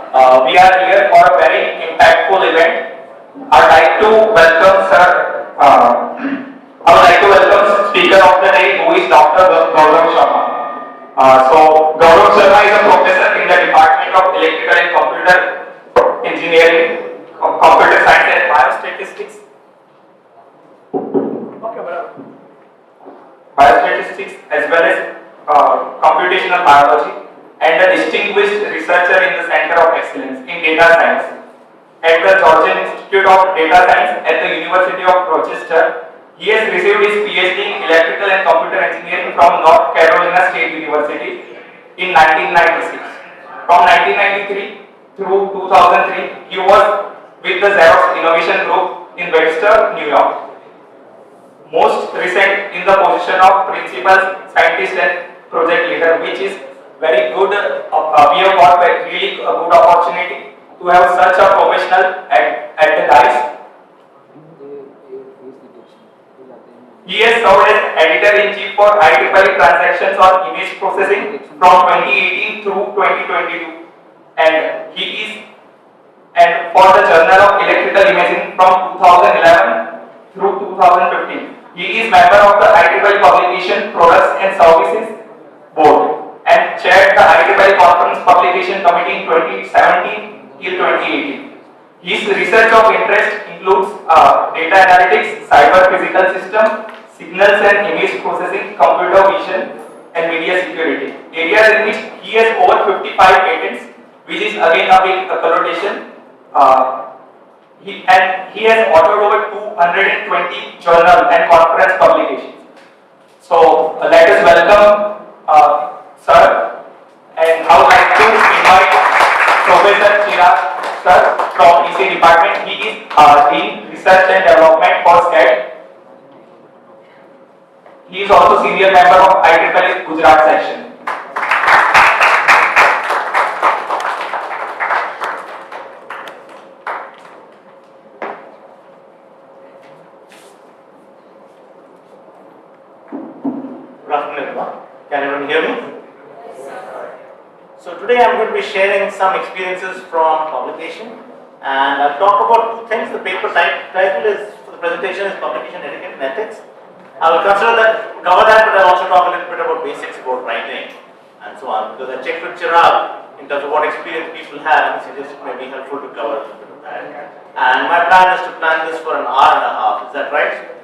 We are here for a very impactful event. I'd like to welcome Sir. I would like to welcome Speaker of the Day, who is Dr. Gaurav Sharma. Gaurav Sharma is a professor in the Department of Electrical and Computer Engineering, Computer Science and Biostatistics. Okay, biostatistics as well as computational biology, and a distinguished researcher in the Center of Excellence in Data Science at the Georgian Institute of Data Science at the University of Rochester. He has received his PhD in Electrical and Computer Engineering from North Carolina State University in 1996. From 1993 through 2003, he was with the Xerox Innovation Group in Webster, New York. Most recent in the position of Principal Scientist and Project Leader, which is very good. We have got a really good opportunity to have such a professional at the DICE. He has served as Editor-in-Chief for IEEE Transactions on Image Processing from 2018 through 2022, and for the Journal of Electrical Imaging from 2011 through 2015. He is member of the IEEE Publication Products and Services Board and chaired the IEEE Conference Publication Committee in 2017 till 2018. His research of interest includes data analytics, cyber physical system, signals and image processing, computer vision, and media security. Areas in which he has over 55 patents, which is again a big connotation. He has authored over 220 journal and conference publications. So let us welcome Sir, and I would like to invite Professor Chirag Sir from EC Department. He is Dean Research and Development for SCAD. He is also senior member of IEEE Gujarat section. Good afternoon, everyone. Can everyone hear me? So today I'm going to be sharing some experiences from publication, and I'll talk about two things. The paper title is for the presentation is Publication Etiquette and Ethics. I will cover that, but I'll also talk a little bit about basics about writing and so on. Because I checked with Chirag in terms of what experience people have, and he suggested it may be helpful to cover a little bit of that. And my plan is to plan this for an hour and a half. Is that right?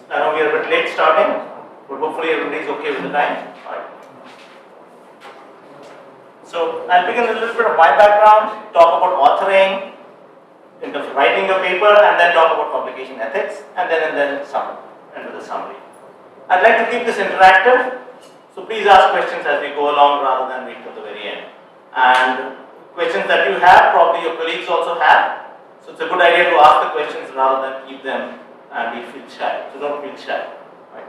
I know we are a bit late starting, but hopefully everybody is okay with the time. Right. So I'll begin with a little bit of my background, talk about authoring in terms of writing your paper, and then talk about publication ethics, and then end with a summary. I'd like to keep this interactive, so please ask questions as we go along rather than wait till the very end. And questions that you have, probably your colleagues also have, so it's a good idea to ask the questions rather than keep them and feel shy. So don't feel shy. Right?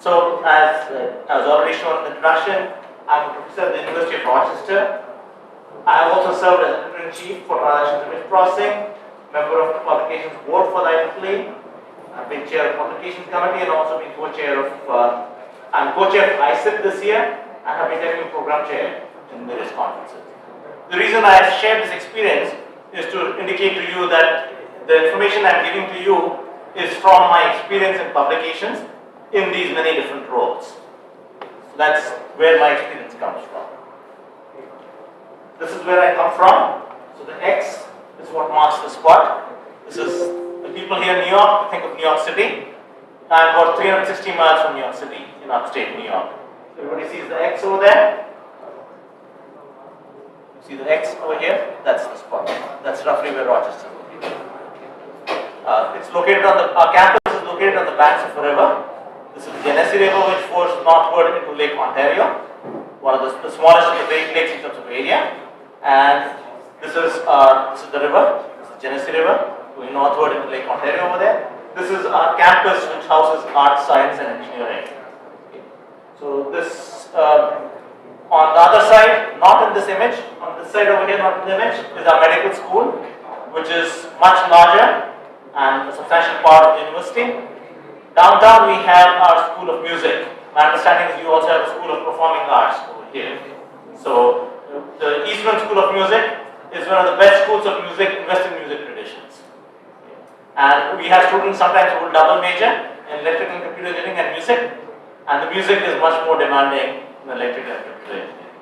So as I was already shown in the introduction, I'm a professor at the University of Rochester. I have also served as Editor-in-Chief for Transactions Image Processing, member of the Publications Board for the IEEE. I've been chair of the Publications Committee and also been co-chair of ISIP this year, and have been deputy program chair in various conferences. The reason I have shared this experience is to indicate to you that the information I'm giving to you is from my experience in publications in these many different roles. So that's where my experience comes from. This is where I come from. So the X is what marks the spot. This is the people here in New York. Think of New York City. I'm about 360 miles from New York City in upstate New York. So everybody sees the X over there? You see the X over here? That's the spot. That's roughly where Rochester is located. It's located on our campus is located on the banks of a river. This is the Genesee River, which flows northward into Lake Ontario, one of the smallest of the Great Lakes in terms of area. And this is the river. This is the Genesee River, going northward into Lake Ontario over there. This is our campus, which houses art, science, and engineering. Okay. So this, on the other side, not in this image, on this side over here, not in the image, is our medical school, which is much larger and a substantial part of the university. Downtown we have our School of Music. My understanding is you also have a School of Performing Arts over here. So best schools of music invest in music traditions. And we have students sometimes who will double major in electrical and computer engineering and music, and the music is much more demanding than electrical and computer engineering.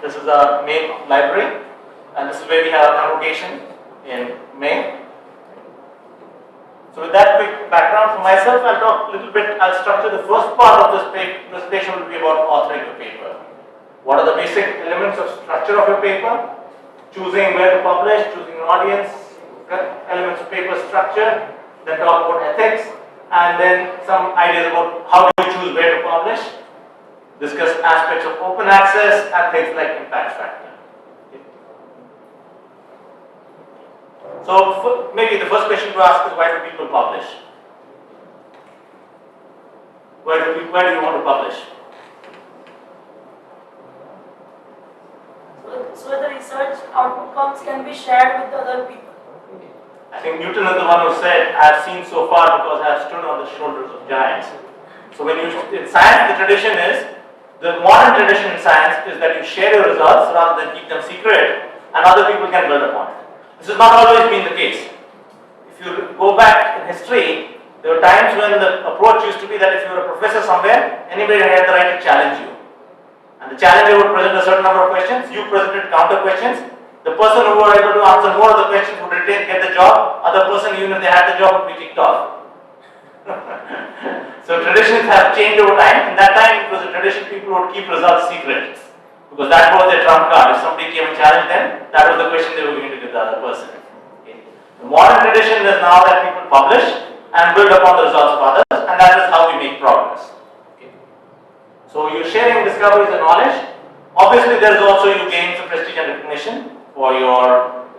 This is our main library, and this is where we have a convocation in May. So with that quick background for myself, I'll talk a little bit, I'll structure the first part of this presentation will be about authoring your paper. What are the basic elements of structure of your paper? Choosing where to publish, choosing an audience, elements of paper structure, then talk about ethics, and then some ideas about how do you choose where to publish, discuss aspects of open access and things like impact factor. So maybe the first question to ask is, why do people publish? Where do you want to publish? So the research outcomes can be shared with other people. I think Newton is the one who said, I have seen so far because I have stood on the shoulders of giants. So when in science, the tradition is, the modern tradition in science is that you share your results rather than keep them secret, and other people can build upon it. This has not always been the case. If you go back in history, there were times when the approach used to be that if you were a professor somewhere, anybody had the right to challenge you. And the challenger would present a certain number of questions, you presented counter questions. The person who were able to answer more of the questions would get the job, other person, even if they had the job, would be kicked off. So traditions have changed over time. In that time, it was a tradition people would keep results secret, because that was their trump card. If somebody came and challenged them, that was the question they were going to give the other person. Okay. The modern tradition is now that people publish and build upon the results of others, and that is how we make progress. Okay. So you're sharing discoveries and knowledge. Obviously, there is also you gain some prestige and recognition for your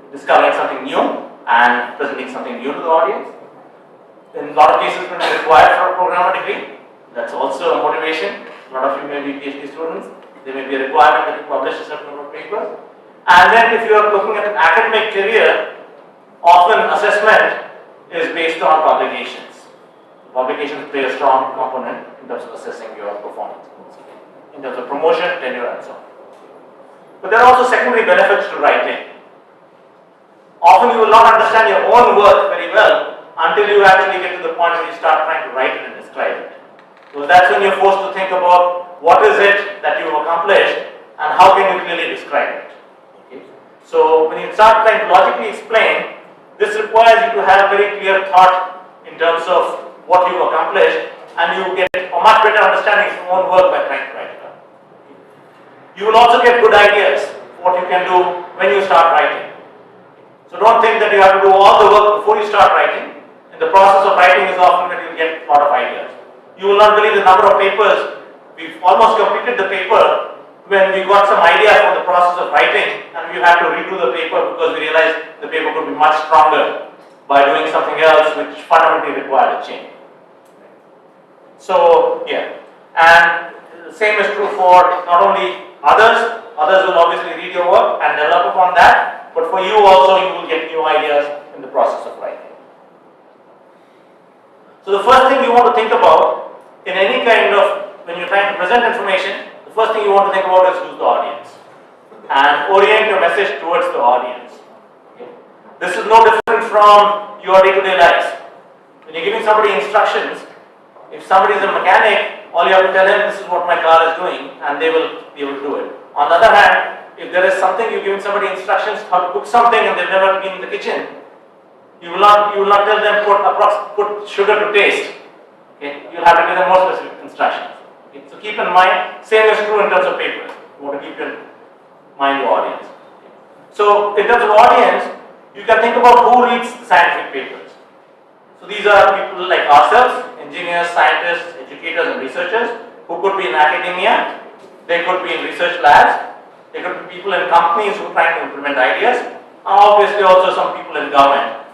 discovering something new and presenting something new to the audience. In a lot of cases, when it's required for a program or degree, that's also a motivation. A lot of you may be PhD students. There may be a requirement that you publish a certain number of papers. And then if you are looking at an academic career, often assessment is based on publications. Publications play a strong component in terms of assessing your performance, in terms of promotion, tenure, and so on. But there are also secondary benefits to writing. Often you will not understand your own work very well until you actually get to the point where you start trying to write it and describe it. So that's when you're forced to think about what is it that you've accomplished and how can you clearly describe it. Okay. So when you start trying to logically explain, this requires you to have a very clear thought in terms of what you've accomplished, and you get a much better understanding of your own work by trying to write it up. You will also get good ideas what you can do when you start writing. So don't think that you have to do all the work before you start writing. In the process of writing is often that you get a lot of ideas. You will not believe the number of papers. We've almost completed the paper when we got some idea from the process of writing, and we had to redo the paper because we realized the paper could be much stronger by doing something else which fundamentally required a change. So yeah, and the same is true for not only others. Others will obviously read your work and develop upon that, but for you also, you will get new ideas in the process of writing. So the first thing you want to think about in any kind of, when you're trying to present information, the first thing you want to think about is who's the audience and orient your message towards the audience. Okay. This is no different from your day-to-day lives. When you're giving somebody instructions, if somebody is a mechanic, all you have to tell them this is what my car is doing, and they will be able to do it. On the other hand, if there is something you're giving somebody instructions how to cook something and they've never been in the kitchen, you will not tell them put sugar to taste. Okay? You'll have to give them more specific instructions. Okay? So keep in mind, same is true in terms of papers. You want to keep in mind your audience. Okay? So in terms of audience, you can think about who reads the scientific papers. So these are people like ourselves, engineers, scientists, educators, and researchers who could be in academia. They could be in research labs. They could be people in companies who are trying to implement ideas. And obviously also some people in government.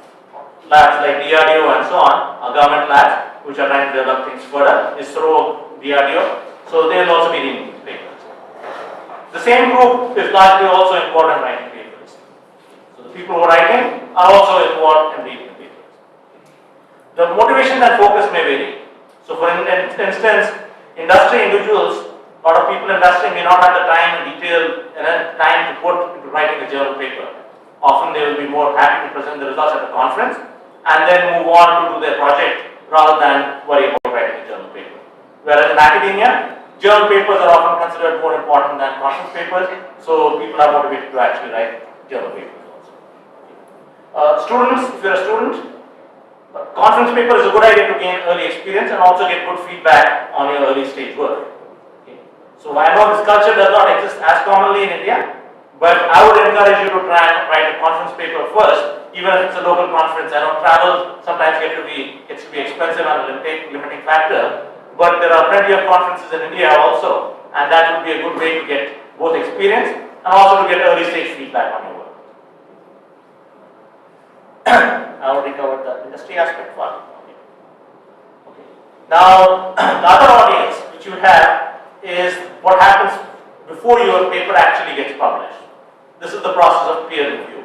Labs like DRDO and so on, are government labs which are trying to develop things further. ISRO, DRDO, so they will also be reading these papers. The same group is largely also involved in writing papers. So the people who are writing are also involved in reading the papers. The motivation and focus may vary. So for instance, industry individuals A lot of people in industry may not have the time and detail and time to put into writing a journal paper. Often they will be more happy to present the results at a conference and then move on to do their project rather than worry about writing a journal paper. Whereas in academia, journal papers are often considered more important than conference papers, so people are motivated to actually write journal papers also. Students, if you're a student, conference paper is a good idea to gain early experience and also get good feedback on your early stage work. Okay. So I know this culture does not exist as commonly in India, but I would encourage you to try and write a conference paper first, even if it's a local conference. I know travel sometimes gets to be expensive and a limiting factor, but there are plenty of conferences in India also, and that would be a good way to get both experience and also to get early stage feedback on your work. I already covered the industry aspect part. Okay. Now, the other audience which you have is what happens before your paper actually gets published. This is the process of peer review.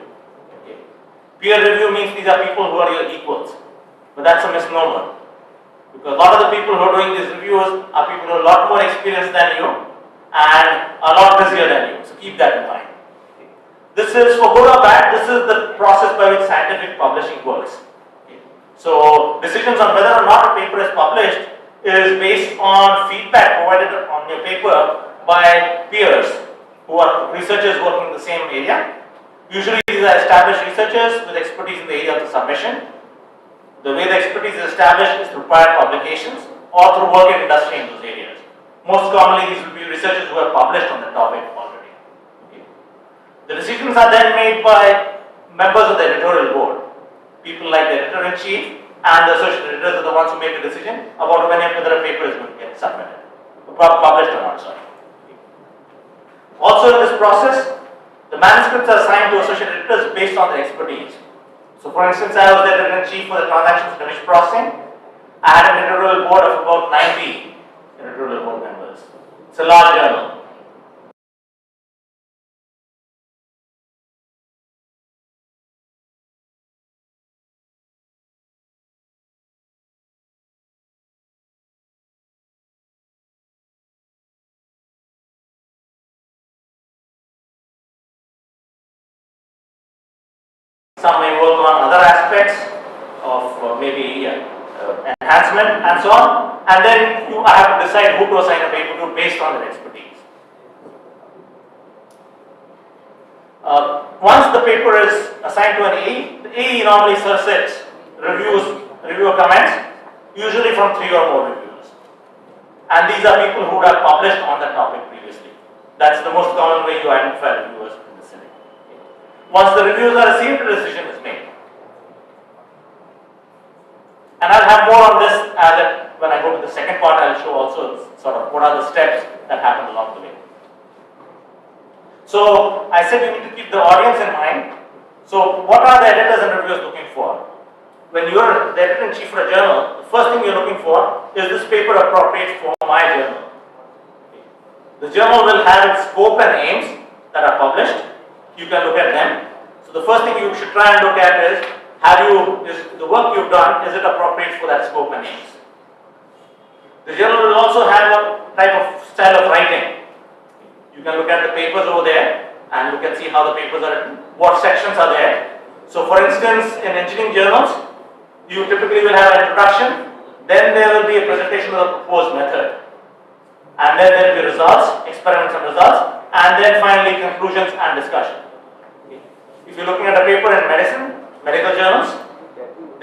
Okay. Peer review means these are people who are your equals, but that's a misnomer. Because a lot of the people who are doing these reviews are people who are a lot more experienced than you and a lot busier than you. So keep that in mind. This is, for good or bad, this is the process by which scientific publishing works. So decisions on whether or not a paper is published is based on feedback provided on your paper by peers who are researchers working in the same area. Usually these are established researchers with expertise in the area of the submission. The way the expertise is established is through prior publications or through work in industry in those areas. Most commonly these will be researchers who have published on the topic already. Okay. The decisions are then made by members of the editorial board. People like the editor-in-chief and the associate editors are the ones who make the decision about whether a paper is going to get submitted, published or not. Sorry. Also in this process, the manuscripts are assigned to associate editors based on their expertise. So for instance, I was the editor-in-chief for the transactions and image processing. I had an editorial board of about 90 editorial board members. It's a large journal. Some may work on other aspects of maybe enhancement and so on, and then I have to decide who to assign a paper to based on their expertise. Once the paper is assigned to an AE, the AE normally solicits reviewer comments, usually from 3 or more reviewers. And these are people who have published on that topic previously. That's the most common way you identify reviewers in the setting. Once the reviews are received, a decision is made. And I'll have more on this when I go to the second part. I'll show also sort of what are the steps that happen along the way. So I said you need to keep the audience in mind. So what are the editors and reviewers looking for? When you're the editor-in-chief for a journal, the first thing you're looking for is this paper appropriate for my journal. The journal will have its scope and aims that are published. You can look at them. So the first thing you should try and look at is the work you've done, is it appropriate for that scope and aims? The journal will also have a type of style of writing. You can look at the papers over there and look and see how the papers are written, what sections are there. So for instance, in engineering journals, you typically will have an introduction, then there will be a presentation of the proposed method, and then there will be results, experiments and results, and then finally conclusions and discussion. If you're looking at a paper in medical journals,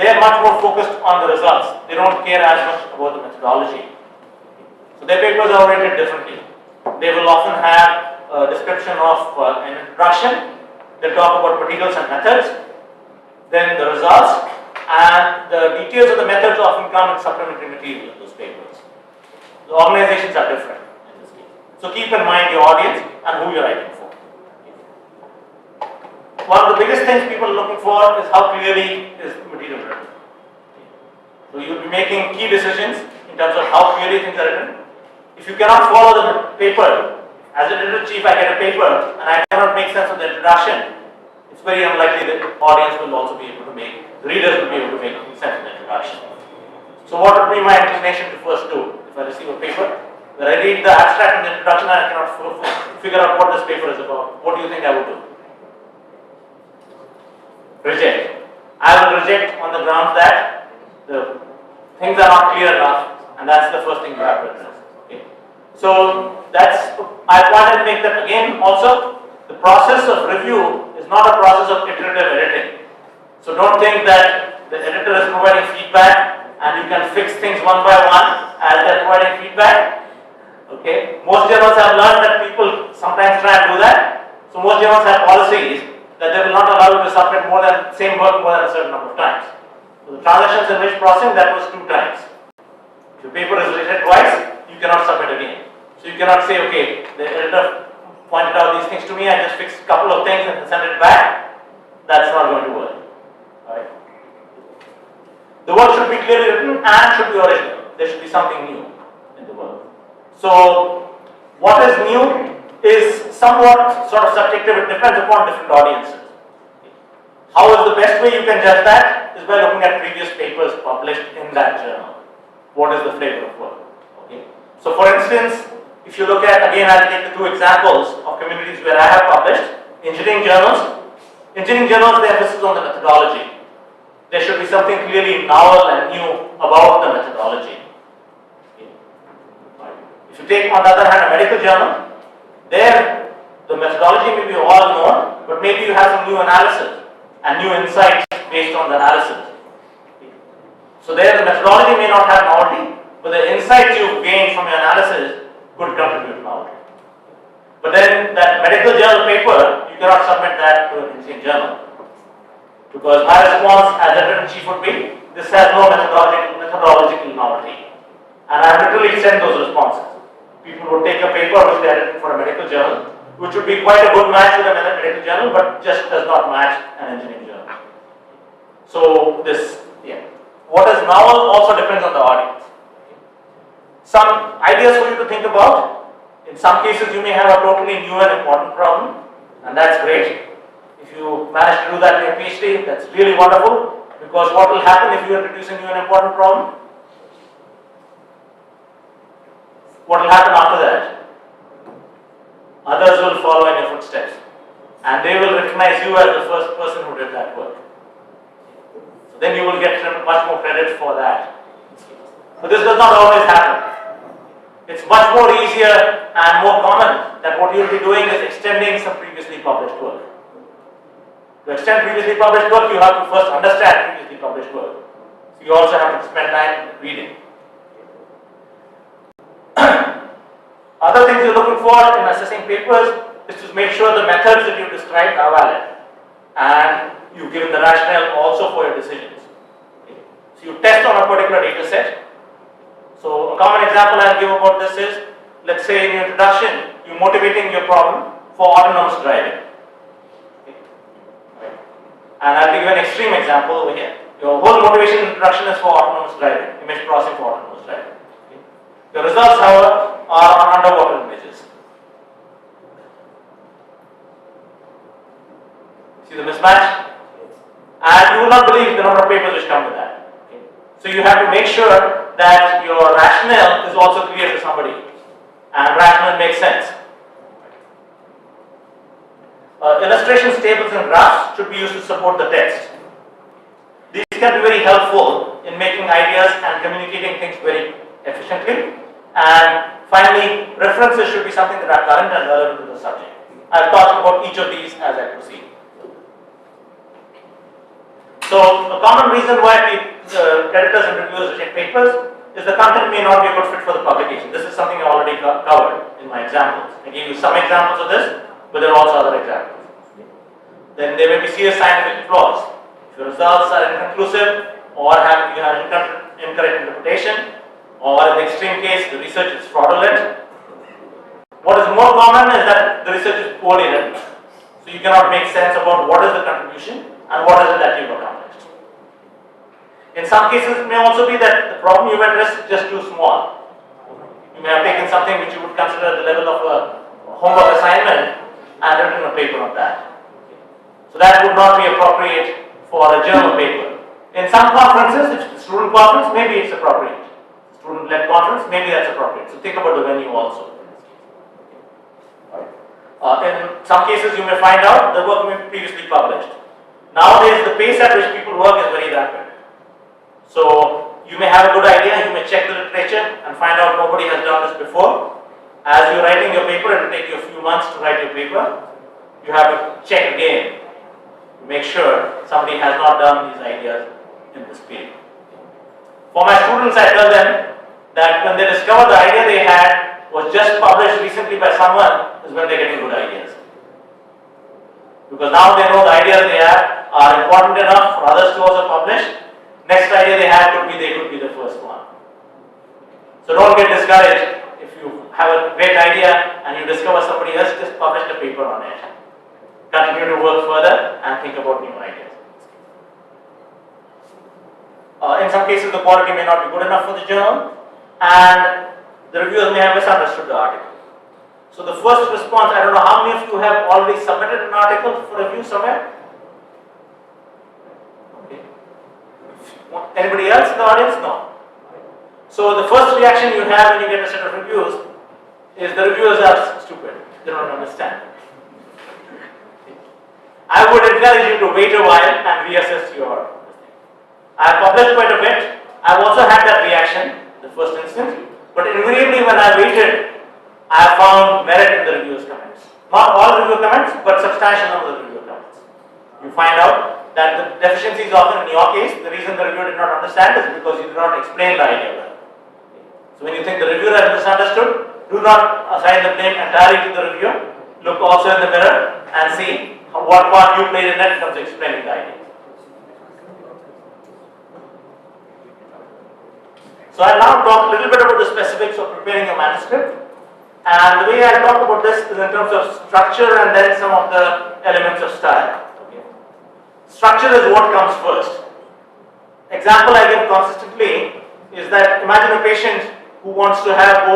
they are much more focused on the results. They don't care as much about the methodology. So their papers are oriented differently. They will often have a description of an introduction. They talk about materials and methods, then the results, and the details of the methods often come in supplementary material in those papers. The organizations are different in this case. So keep in mind your audience and who you're writing for. One of the biggest things people are looking for is how clearly is the material written. So you'll be making key decisions in terms of how clearly things are written. If you cannot follow the paper, as an editor-in-chief I get a paper and I cannot make sense of the introduction, it's very unlikely that the audience will also be able to make, the readers will be able to make sense of the introduction. So what would be my inclination to first do? If I receive a paper, When I read the abstract and the introduction, I cannot figure out what this paper is about. What do you think I would do? Reject. I will reject on the grounds that the things are not clear enough, and that's the first thing you have to address. Okay. So that's, I wanted to make that again also, the process of review is not a process of iterative editing. So don't think that the editor is providing feedback and you can fix things one by one as they're providing feedback. Okay. Most journals have learned that people sometimes try and do that. So most journals have policies that they will not allow you to submit more than same work more than a certain number of times. So the transactions in which processing, that was 2 times. If your paper is rejected twice, you cannot submit again. So you cannot say, okay, the editor pointed out these things to me, I just fixed a couple of things and send it back. That's not going to work. Alright. The work should be clearly written and should be original. There should be something new in the work. So what is new is somewhat sort of subjective. It depends upon different audiences. How is the best way you can judge that is by looking at previous papers published in that journal. What is the flavor of work? Okay. So for instance, if you look at, again I'll take the 2 examples of communities where I have published. Engineering journals. Engineering journals, the emphasis on the methodology. There should be something clearly novel and new about the methodology. Okay. If you take on the other hand a medical journal, there the methodology may be all known, but maybe you have some new analysis and new insights based on the analysis. So there the methodology may not have novelty, but the insights you gain from your analysis could contribute to novelty. But then that medical journal paper, you cannot submit that to an engineering journal. Because my response as editor-in-chief would be, this has no methodological novelty. And I literally send those responses. People would take a paper which they edited for a medical journal, which would be quite a good match with a medical journal, but just does not match an engineering journal. So this, what is novel also depends on the audience. Some ideas for you to think about. In some cases, you may have a totally new and important problem, and that's great. If you manage to do that in your PhD, that's really wonderful, because what will happen if you introduce a new and important problem? What will happen after that? Others will follow in your footsteps, and they will recognize you as the first person who did that work. So then you will get much more credit for that. But this does not always happen. It's much more easier and more common that what you'll be doing is extending some previously published work. To extend previously published work, you have to first understand previously published work. So you also have to spend time reading. Other things you're looking for in assessing papers is to make sure the methods that you described are valid, and you've given the rationale also for your decisions. Okay. So you test on a particular data set. So a common example I'll give about this is, let's say in your introduction, you're motivating your problem for autonomous driving. Okay. Right. And I'll give you an extreme example over here. Your whole motivation introduction is for autonomous driving, image processing for autonomous driving. Okay. The results, however, are on underwater images. See the mismatch? And you will not believe the number of papers which come with that. Okay. So you have to make sure that your rationale is also clear to somebody, and rationale makes sense. Illustrations, tables, and graphs should be used to support the text. These can be very helpful in making ideas and communicating things very efficiently. And finally, references should be something that are current and relevant to the subject. I'll talk about each of these as I proceed. So, a common reason why editors and reviewers reject papers is the content may not be a good fit for the publication. This is something I already covered in my examples. I gave you some examples of this, but there are also other examples. Then there may be serious scientific flaws. If your results are inconclusive, or you have incorrect interpretation, or in the extreme case, the research is fraudulent. What is more common is that the research is poorly written. So you cannot make sense about what is the contribution and what is it that you've accomplished. In some cases, it may also be that the problem you've addressed is just too small. You may have taken something which you would consider at the level of a homework assignment and written a paper on that. So that would not be appropriate for a journal paper. In some conferences, if it's a student conference, maybe it's appropriate. student-led conference, maybe that's appropriate. So think about the venue also. In some cases, you may find out the work may be previously published. Nowadays, the pace at which people work is very rapid. So you may have a good idea, you may check the literature and find out nobody has done this before. As you're writing your paper, it will take you a few months to write your paper. You have to check again to make sure somebody has not done these ideas in this period. For my students, I tell them that when they discover the idea they had was just published recently by someone is when they're getting good ideas. Because now they know the ideas they have are important enough for others to also publish. Next idea they have could be they could be the first one. So don't get discouraged if you have a great idea and you discover somebody else just published a paper on it. Continue to work further and think about new ideas. In some cases the quality may not be good enough for the journal and the reviewers may have misunderstood the article. So the first response, I don't know how many of you have already submitted an article for review somewhere? Okay. Anybody else in the audience? No. So the first reaction you have when you get a set of reviews is the reviewers are stupid. They don't understand. I would encourage you to wait a while and reassess your thing. I have published quite a bit. I have also had that reaction, the first instance. But invariably when I waited, I have found merit in the reviewers' comments. Not all review comments, but substantial number of review comments. You find out that the deficiency is often in your case, the reason the reviewer did not understand is because you did not explain the idea well. So when you think the reviewer has misunderstood, do not assign the blame entirely to the reviewer. Look also in the mirror and see what part you played in that in terms of explaining the idea. So I'll now talk a little bit about the specifics of preparing a manuscript. And the way I talk about this is in terms of structure and then some of the elements of style. Okay. Structure is what comes first. Example I give consistently is that imagine a patient who wants to have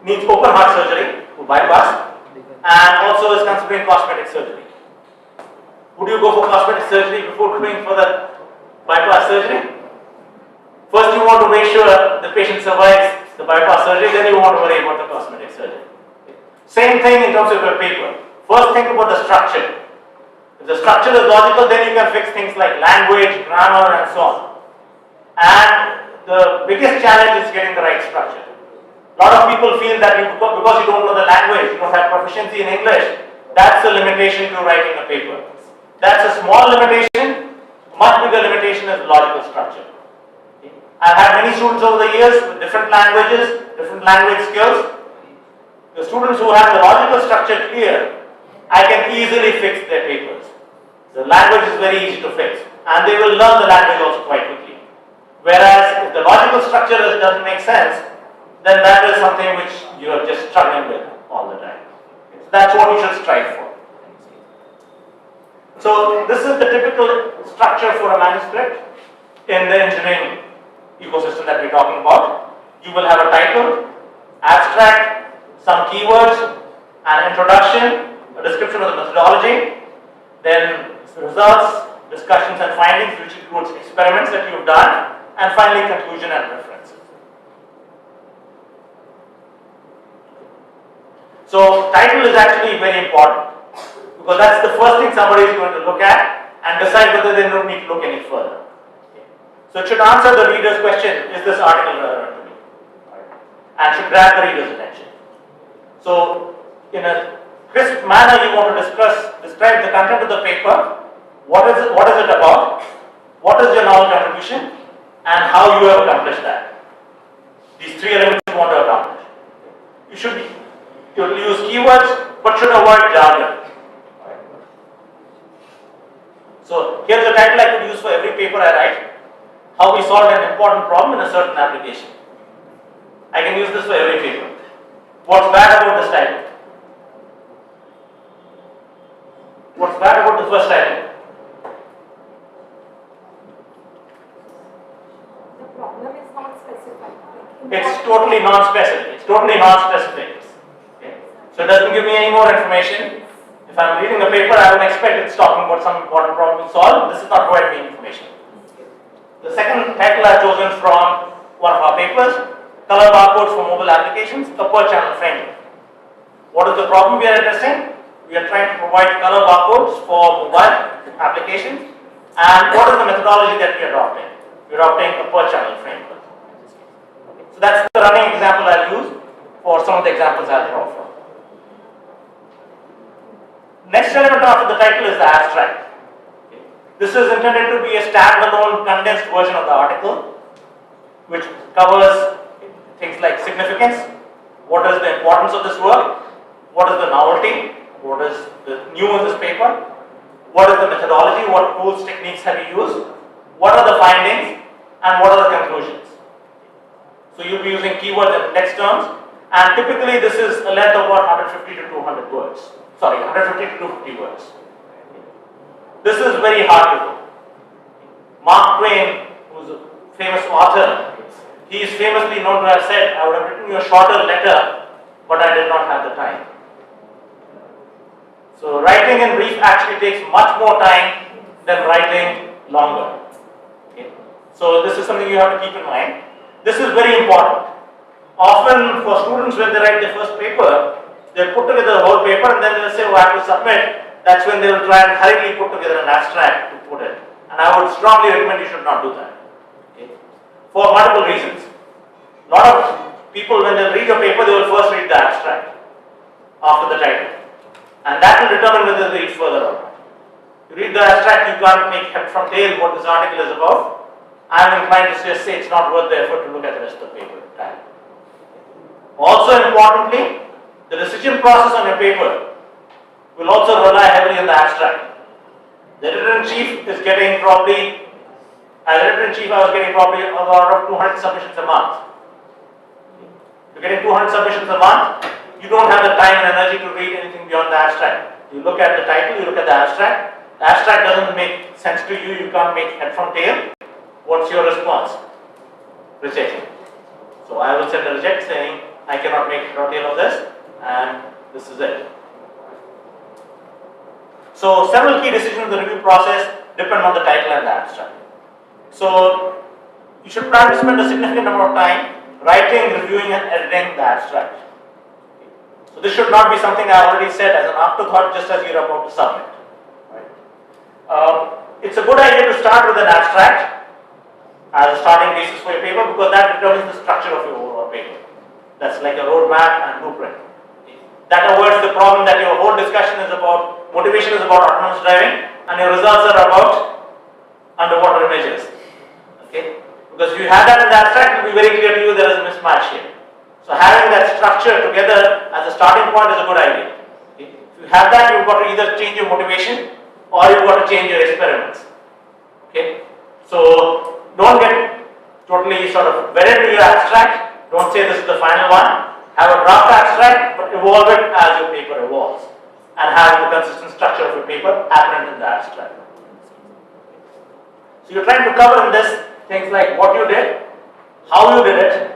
needs open heart surgery, who bypass, and also is considering cosmetic surgery. Would you go for cosmetic surgery before going for the bypass surgery? First you want to make sure the patient survives the bypass surgery, then you want to worry about the cosmetic surgery. Same thing in terms of your paper. First think about the structure. If the structure is logical, then you can fix things like language, grammar and so on. And the biggest challenge is getting the right structure. A lot of people feel that because you don't know the language, you don't have proficiency in English, that's a limitation to writing a paper. That's a small limitation. Much bigger limitation is logical structure. I've had many students over the years with different languages, different language skills. The students who have the logical structure clear, I can easily fix their papers. The language is very easy to fix and they will learn the language also quite quickly. Whereas if the logical structure doesn't make sense, then that is something which you are just struggling with all the time. So that's what you should strive for. So this is the typical structure for a manuscript in the engineering ecosystem that we're talking about. You will have a title, abstract, some keywords, an introduction, a description of the methodology, then results, discussions and findings, which includes experiments that you've done, and finally conclusion and references. So title is actually very important because that's the first thing somebody is going to look at and decide whether they don't need to look any further. So it should answer the reader's question, is this article relevant to me? And should grab the reader's attention. So in a crisp manner you want to describe the content of the paper, what is it about, what is your novel contribution, and how you have accomplished that. These three elements you want to accomplish. You'll use keywords, but should avoid jargon. So here's a title I could use for every paper I write. How we solved an important problem in a certain application. I can use this for every paper. What's bad about this title? What's bad about the first title? The problem is not specified. It's totally non-specific. Okay. So it doesn't give me any more information. If I'm reading a paper, I would expect it's talking about some important problem to solve. This is not providing me information. The second title I've chosen from one of our papers color barcodes for mobile applications, a per channel framework. What is the problem we are addressing? We are trying to provide color barcodes for mobile applications. And what is the methodology that we are adopting? We are adopting a per channel framework. So that's the running example I'll use for some of the examples I'll draw from. Next element after the title is the abstract. This is intended to be a standalone condensed version of the article, which covers things like significance, what is the importance of this work, what is the novelty, what is the new in this paper, what is the methodology, what tools, techniques have you used, what are the findings, and what are the conclusions. So you'll be using keywords and text terms, and typically this is a length of about 150 to 200 words. Sorry, 150 to 250 words. This is very hard to do. Mark Twain, who's a famous author, he is famously known to have said, I would have written you a shorter letter, but I did not have the time. So writing in brief actually takes much more time than writing longer. Okay. So this is something you have to keep in mind. This is very important. Often for students when they write their first paper, they'll put together the whole paper and then they'll say, oh, I have to submit. That's when they will try and hurriedly put together an abstract to put it. And I would strongly recommend you should not do that. Okay. For multiple reasons. A lot of people when they read your paper, they will first read the abstract after the title. And that will determine whether they read further or not. You read the abstract, you can't make head from tail what this article is about. I am inclined to just say it's not worth the effort to look at the rest of the paper. Also importantly, the decision process on your paper will also rely heavily on the abstract. The editor-in-chief is getting probably, as editor-in-chief I was getting probably about 200 submissions a month. You're getting 200 submissions a month, you don't have the time and energy to read anything beyond the abstract. You look at the title, you look at the abstract doesn't make sense to you, you can't make head from tail. What's your response? Reject. So I will send a reject saying, I cannot make head or tail of this, and this is it. So several key decisions in the review process depend on the title and the abstract. So you should plan to spend a significant amount of time writing, reviewing and editing the abstract. So this should not be something I already said as an afterthought just as you're about to submit. Right? It's a good idea to start with an abstract as a starting basis for your paper because that determines the structure of your overall paper. That's like a roadmap and blueprint. That avoids the problem that your whole discussion is about, motivation is about autonomous driving and your results are about underwater images. Okay? Because if you have that in the abstract, it will be very clear to you there is a mismatch here. So having that structure together as a starting point is a good idea. Okay? If you have that, you've got to either change your motivation or you've got to change your experiments. Okay? So don't get totally sort of wedded to your abstract. Don't say this is the final one. Have a draft abstract, but evolve it as your paper evolves. And have the consistent structure of your paper apparent in the abstract. So you're trying to cover in this things like what you did, how you did it,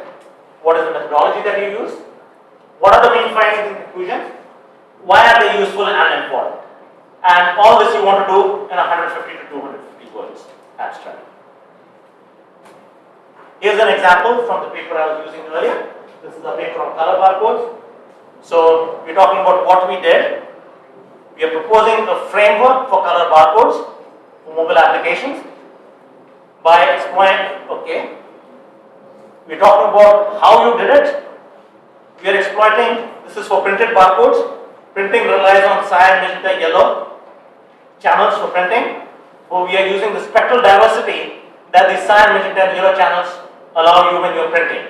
what is the methodology that you use, what are the main findings and conclusions, why are they useful and important. And all this you want to do in 150 to 250 words abstract. Here's an example from the paper I was using earlier. This is a paper on color barcodes. So we're talking about what we did. We are proposing a framework for color barcodes for mobile applications by exploiting, okay. We're talking about how you did it. We are exploiting, this is for printed barcodes. Printing relies on cyan, magenta, yellow channels for printing. So we are using the spectral diversity that the cyan, magenta and yellow channels allow you when you're printing.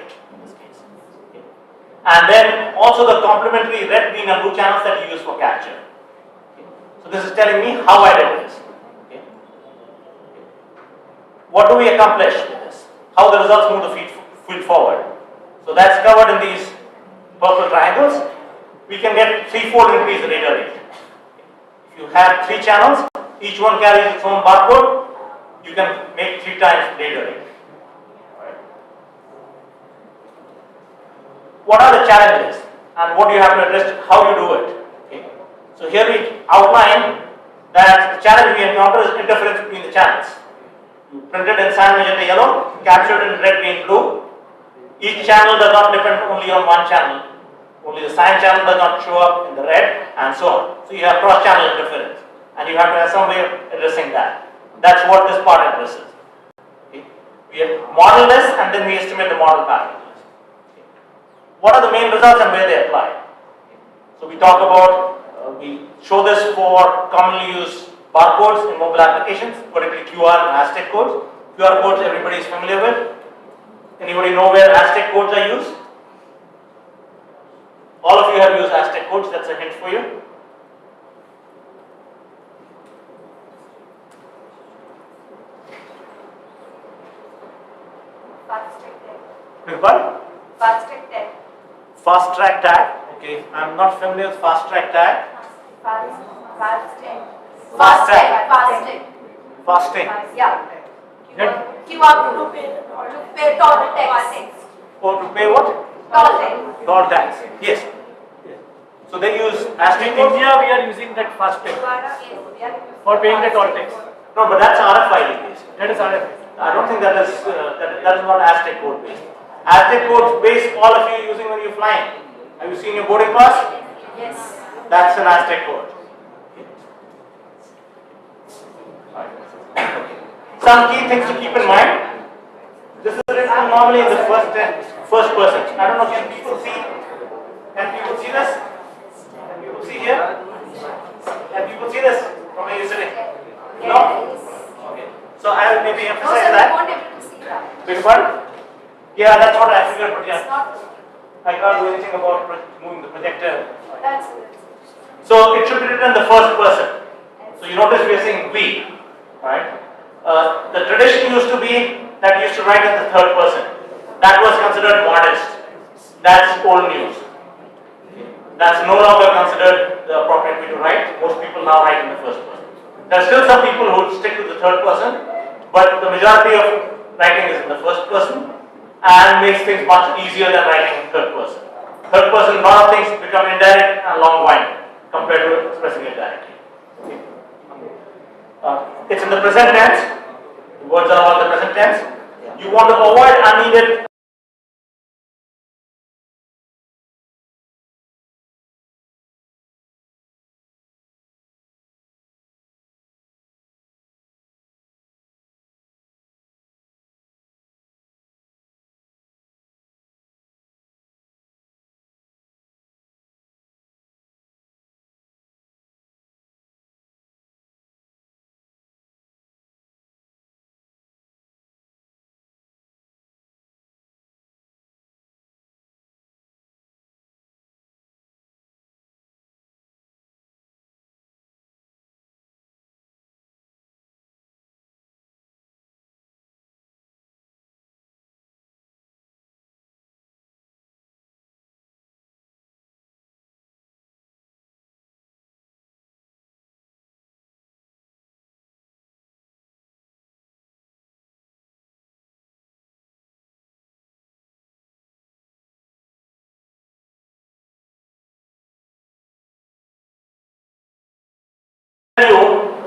And then also the complementary red, green and blue channels that you use for capture. Okay. So this is telling me how I did this. Okay. What do we accomplish with this? How the results move the field forward. So that's covered in these purple triangles. We can get threefold increase in data rate. If you have 3 channels, each one carries its own barcode, you can make 3 times data rate. What are the challenges and what do you have to address, how you do it. Okay. So here we outline that the challenge we encounter is interference between the channels. You printed in cyan, magenta, yellow, captured in red, green, blue. Each channel does not depend only on one channel. Only the cyan channel does not show up in the red, and so on. So you have cross-channel interference, and you have to have some way of addressing that. That's what this part addresses. Okay. We model this, and then we estimate the model parameters. Okay. What are the main results and where they apply? So we talk about, we show this for commonly used barcodes in mobile applications, particularly QR and Aztec codes. QR codes everybody is familiar with. Anybody know where Aztec codes are used? All of you have used Aztec codes, that's a hint for you. Fast track tag. Which one? Fast track tag. Fast track tag. Okay, I'm not familiar with fast track tag. Fast tag. Fast tag. Fast tag. Fasting. Yeah. Yep. QR to pay toll tax. Or to pay what? Toll tax. Toll tax. Yes. So they use Aztec In codes. India, we are using that fast tag for paying the toll tax. No, but that's RFID based. That is RFID. I don't think that is that is not Aztec code based. Aztec codes based all of you using when you're flying. Have you seen your boarding pass? Yes. That's an Aztec code. Some key things to keep in mind. This is written normally in the first person. I don't know, can people see? Can people see this? Can people see here? Can people see this from where you're sitting? No? Okay. So I will maybe No, emphasize sir, we that. won't able to see that. Big one? Yeah, that's what I figured, but It's yeah, not. I can't do anything about moving the projector. That's. So it should be written in the first person. So you notice we are saying we, right? The tradition used to be that you used to write in the third person. That was considered modest. That's old news. That's no longer considered the appropriate way to write. Most people now write in the first person. There are still some people who stick to the third person, but the majority of writing is in the first person and makes things much easier than writing in third person. Third person, a lot of things become indirect and long-winded compared to expressing it directly. It's in the present tense. The words are all in the present tense. You want to avoid unneeded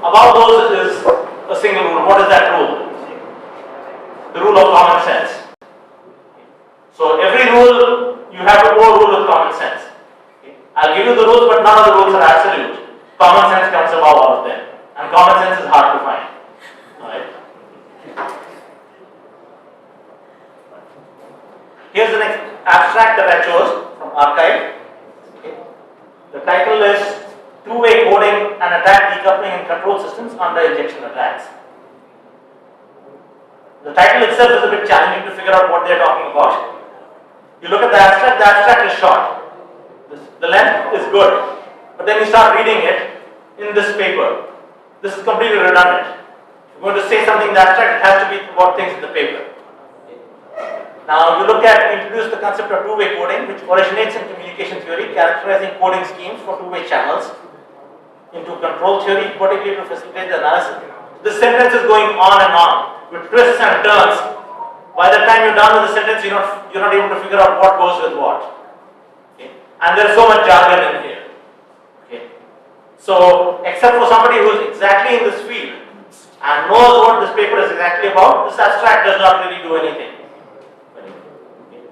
about those is a single rule. What is that rule? The rule of common sense. So every rule, you have to go rule with common sense. I'll give you the rules, but none of the rules are absolute. Common sense comes above all of them. And common sense is hard to find. Alright? Here's the next abstract that I chose from archive. The title is Two-Way Coding and Attack Decoupling in Control Systems Under Injection Attacks. The title itself is a bit challenging to figure out what they're talking about. You look at the abstract is short. The length is good. But then you start reading it in this paper. This is completely redundant. If you're going to say something in the abstract, it has to be about things in the paper. Now you look at, introduce the concept of two-way coding, which originates in communication theory, characterizing coding schemes for two-way channels into control theory, particularly to facilitate the analysis. This sentence is going on and on with twists and turns. By the time you're done with the sentence, you're not able to figure out what goes with what. Okay. And there's so much jargon in here. Okay. So, except for somebody who's exactly in this field and knows what this paper is exactly about, this abstract does not really do anything. Okay.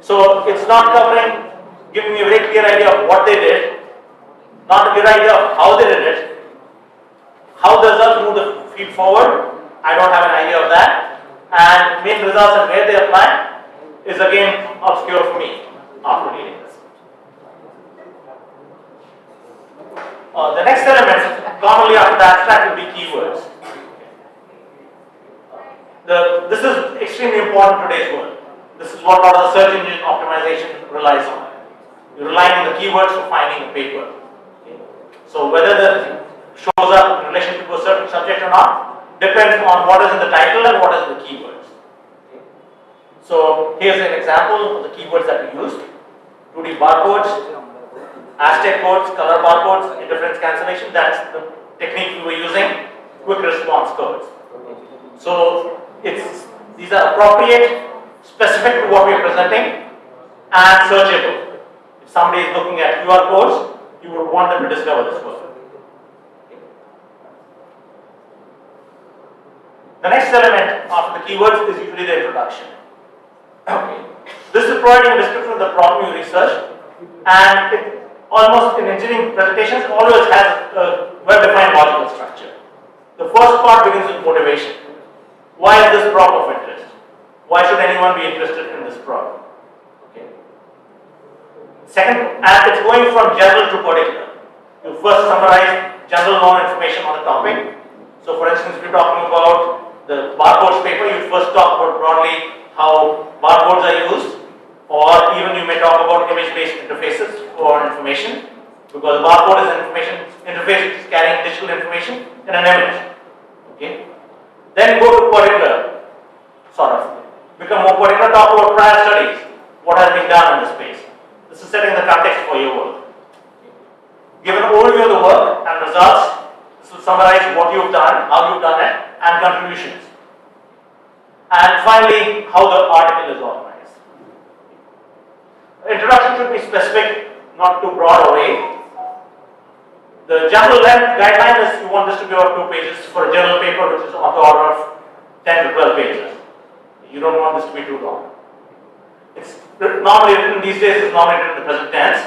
So it's not covering, giving me a very clear idea of what they did, not a clear idea of how they did it. How the result move the field forward, I don't have an idea of that. And main results and where they apply is again obscure for me after reading this. The next element, commonly after the abstract, will be keywords. This is extremely important in today's world. This is what a lot of the search engine optimization relies on. You're relying on the keywords for finding a paper. So whether that shows up in relation to a certain subject or not depends on what is in the title and what is in the keywords. So here's an example of the keywords that we used: 2D barcodes, Aztec codes, color barcodes, interference cancellation. That's the technique we were using. Quick response codes. So these are appropriate, specific to what we are presenting, and searchable. If somebody is looking at QR codes, you would want them to discover this word. The next element after the keywords is usually the introduction. Okay. This is providing a description of the problem you research, and it almost in engineering presentations always has a well-defined logical structure. The first part begins with motivation. Why is this problem of interest? Why should anyone be interested in this problem? Okay. Second, and it's going from general to particular. You first summarize general known information on the topic. So for instance, if you're talking about the barcodes paper, you first talk about broadly how barcodes are used, or even you may talk about image-based interfaces for information, because barcode is an information interface which is carrying digital information in an image. Okay. Then go to particular, become more particular, talk about prior studies, what has been done in this space. This is setting the context for your work. Give an overview of the work and results. This will summarize what you've done, how you've done it, and contributions. And finally, how the article is organized. The introduction should be specific, not too broad away. The general length guideline is you want this to be about 2 pages for a journal paper which is on the order of 10 to 12 pages. You don't want this to be too long. It's normally written these days, is normally written in the present tense.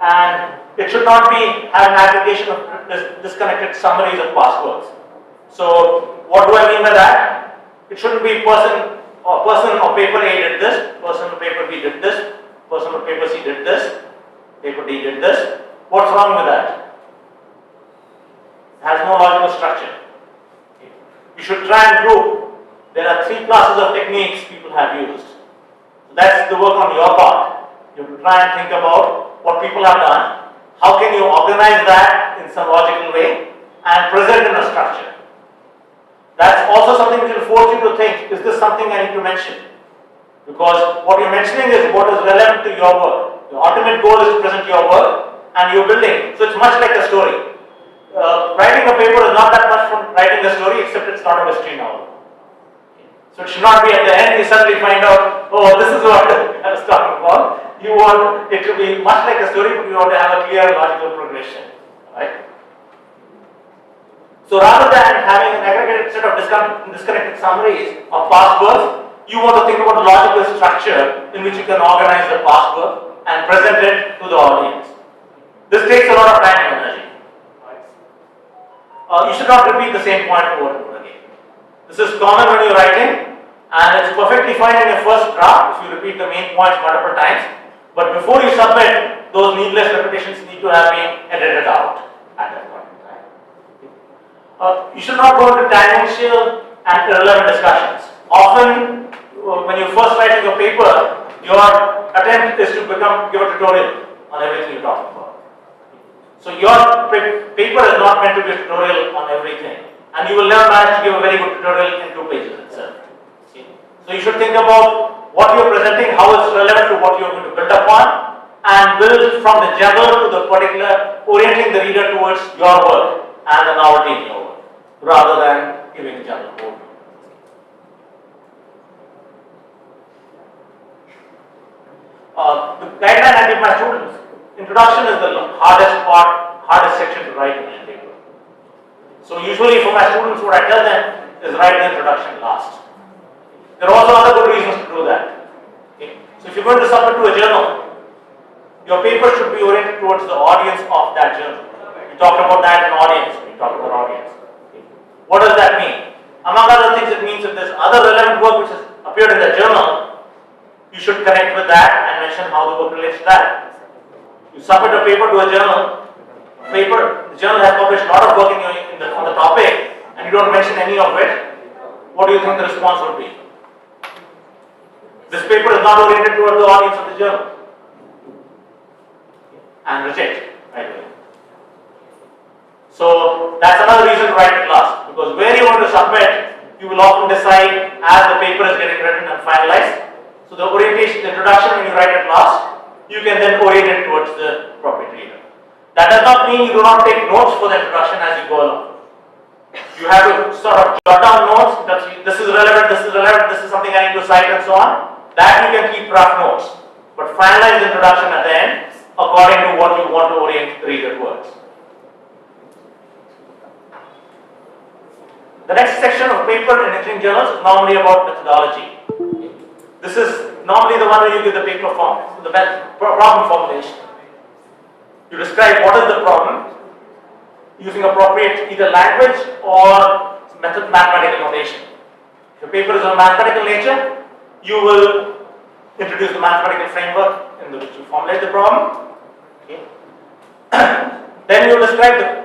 And it should not be have an aggregation of disconnected summaries of past works. So what do I mean by that? It shouldn't be person or paper A did this, person or paper B did this, person or paper C did this, paper D did this. What's wrong with that? It has no logical structure. You should try and group. There are 3 classes of techniques people have used. So that's the work on your part. You have to try and think about what people have done. How can you organize that in some logical way and present in a structure? That's also something which will force you to think, is this something I need to mention? Because what you're mentioning is what is relevant to your work. The ultimate goal is to present your work and you're building. So it's much like a story. Writing a paper is not that much from writing a story, except it's not a mystery novel. So it should not be at the end you suddenly find out, oh, this is what I was talking about. You want it to be much like a story, but you want to have a clear logical progression. Right? So rather than having an aggregated set of disconnected summaries of past works, you want to think about a logical structure in which you can organize the past work and present it to the audience. This takes a lot of time and energy. You should not repeat the same point over and over again. This is common when you're writing, and it's perfectly fine in your first draft if you repeat the main points multiple times. But before you submit, those needless repetitions need to have been edited out at that point in time. You should not go into tangential and irrelevant discussions. Often, when you're first writing a paper, your attempt is to give a tutorial on everything you're talking about. So your paper is not meant to be a tutorial on everything, and you will never manage to give a very good tutorial in 2 pages itself. Okay? So you should think about what you're presenting, how it's relevant to what you're going to build upon, and build from the general to the particular, orienting the reader towards your work and the novelty in your work, rather than giving a general overview. The guideline I give my students, introduction is the hardest section to write in a paper. So usually for my students, what I tell them is write the introduction last. There are also other good reasons to do that. Okay? So if you're going to submit to a journal, your paper should be oriented towards the audience of that journal. We talked about that in audience. We talked about audience. What does that mean? Among other things, it means if there's other relevant work which has appeared in the journal, you should connect with that and mention how the work relates to that. You submit a paper to a journal, the journal has published a lot of work on the topic, and you don't mention any of it. What do you think the response would be? This paper is not oriented toward the audience of the journal. And reject right away. So that's another reason to write it last, because where you want to submit, you will often decide as the paper is getting written and finalized. So the orientation, the introduction, when you write it last, you can then orient it towards the appropriate reader. That does not mean you do not take notes for the introduction as you go along. You have to sort of jot down notes. This is relevant. This is something I need to cite, and so on. That you can keep rough notes, but finalize the introduction at the end according to what you want to orient the reader towards. The next section of paper in engineering journals is normally about methodology. This is normally the one where you give the paper form, the problem formulation. You describe what is the problem using appropriate either language or mathematical notation. If your paper is of mathematical nature, you will introduce the mathematical framework in which you formulate the problem. Okay. Then you describe the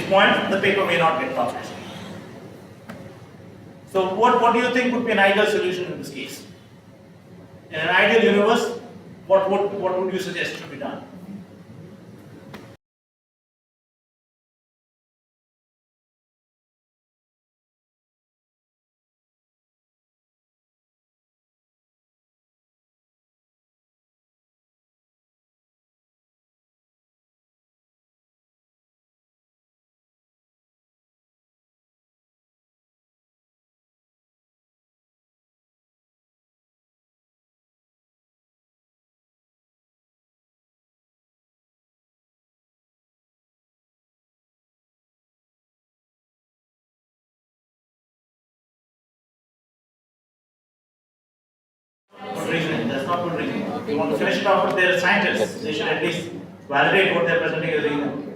points, the paper may not get published. So what do you think would be an ideal solution in this case? In an ideal universe, what would you suggest should be done? Good reasoning, that's not good reasoning. If you want to finish it off with their scientists, they should at least validate what they're presenting as reason.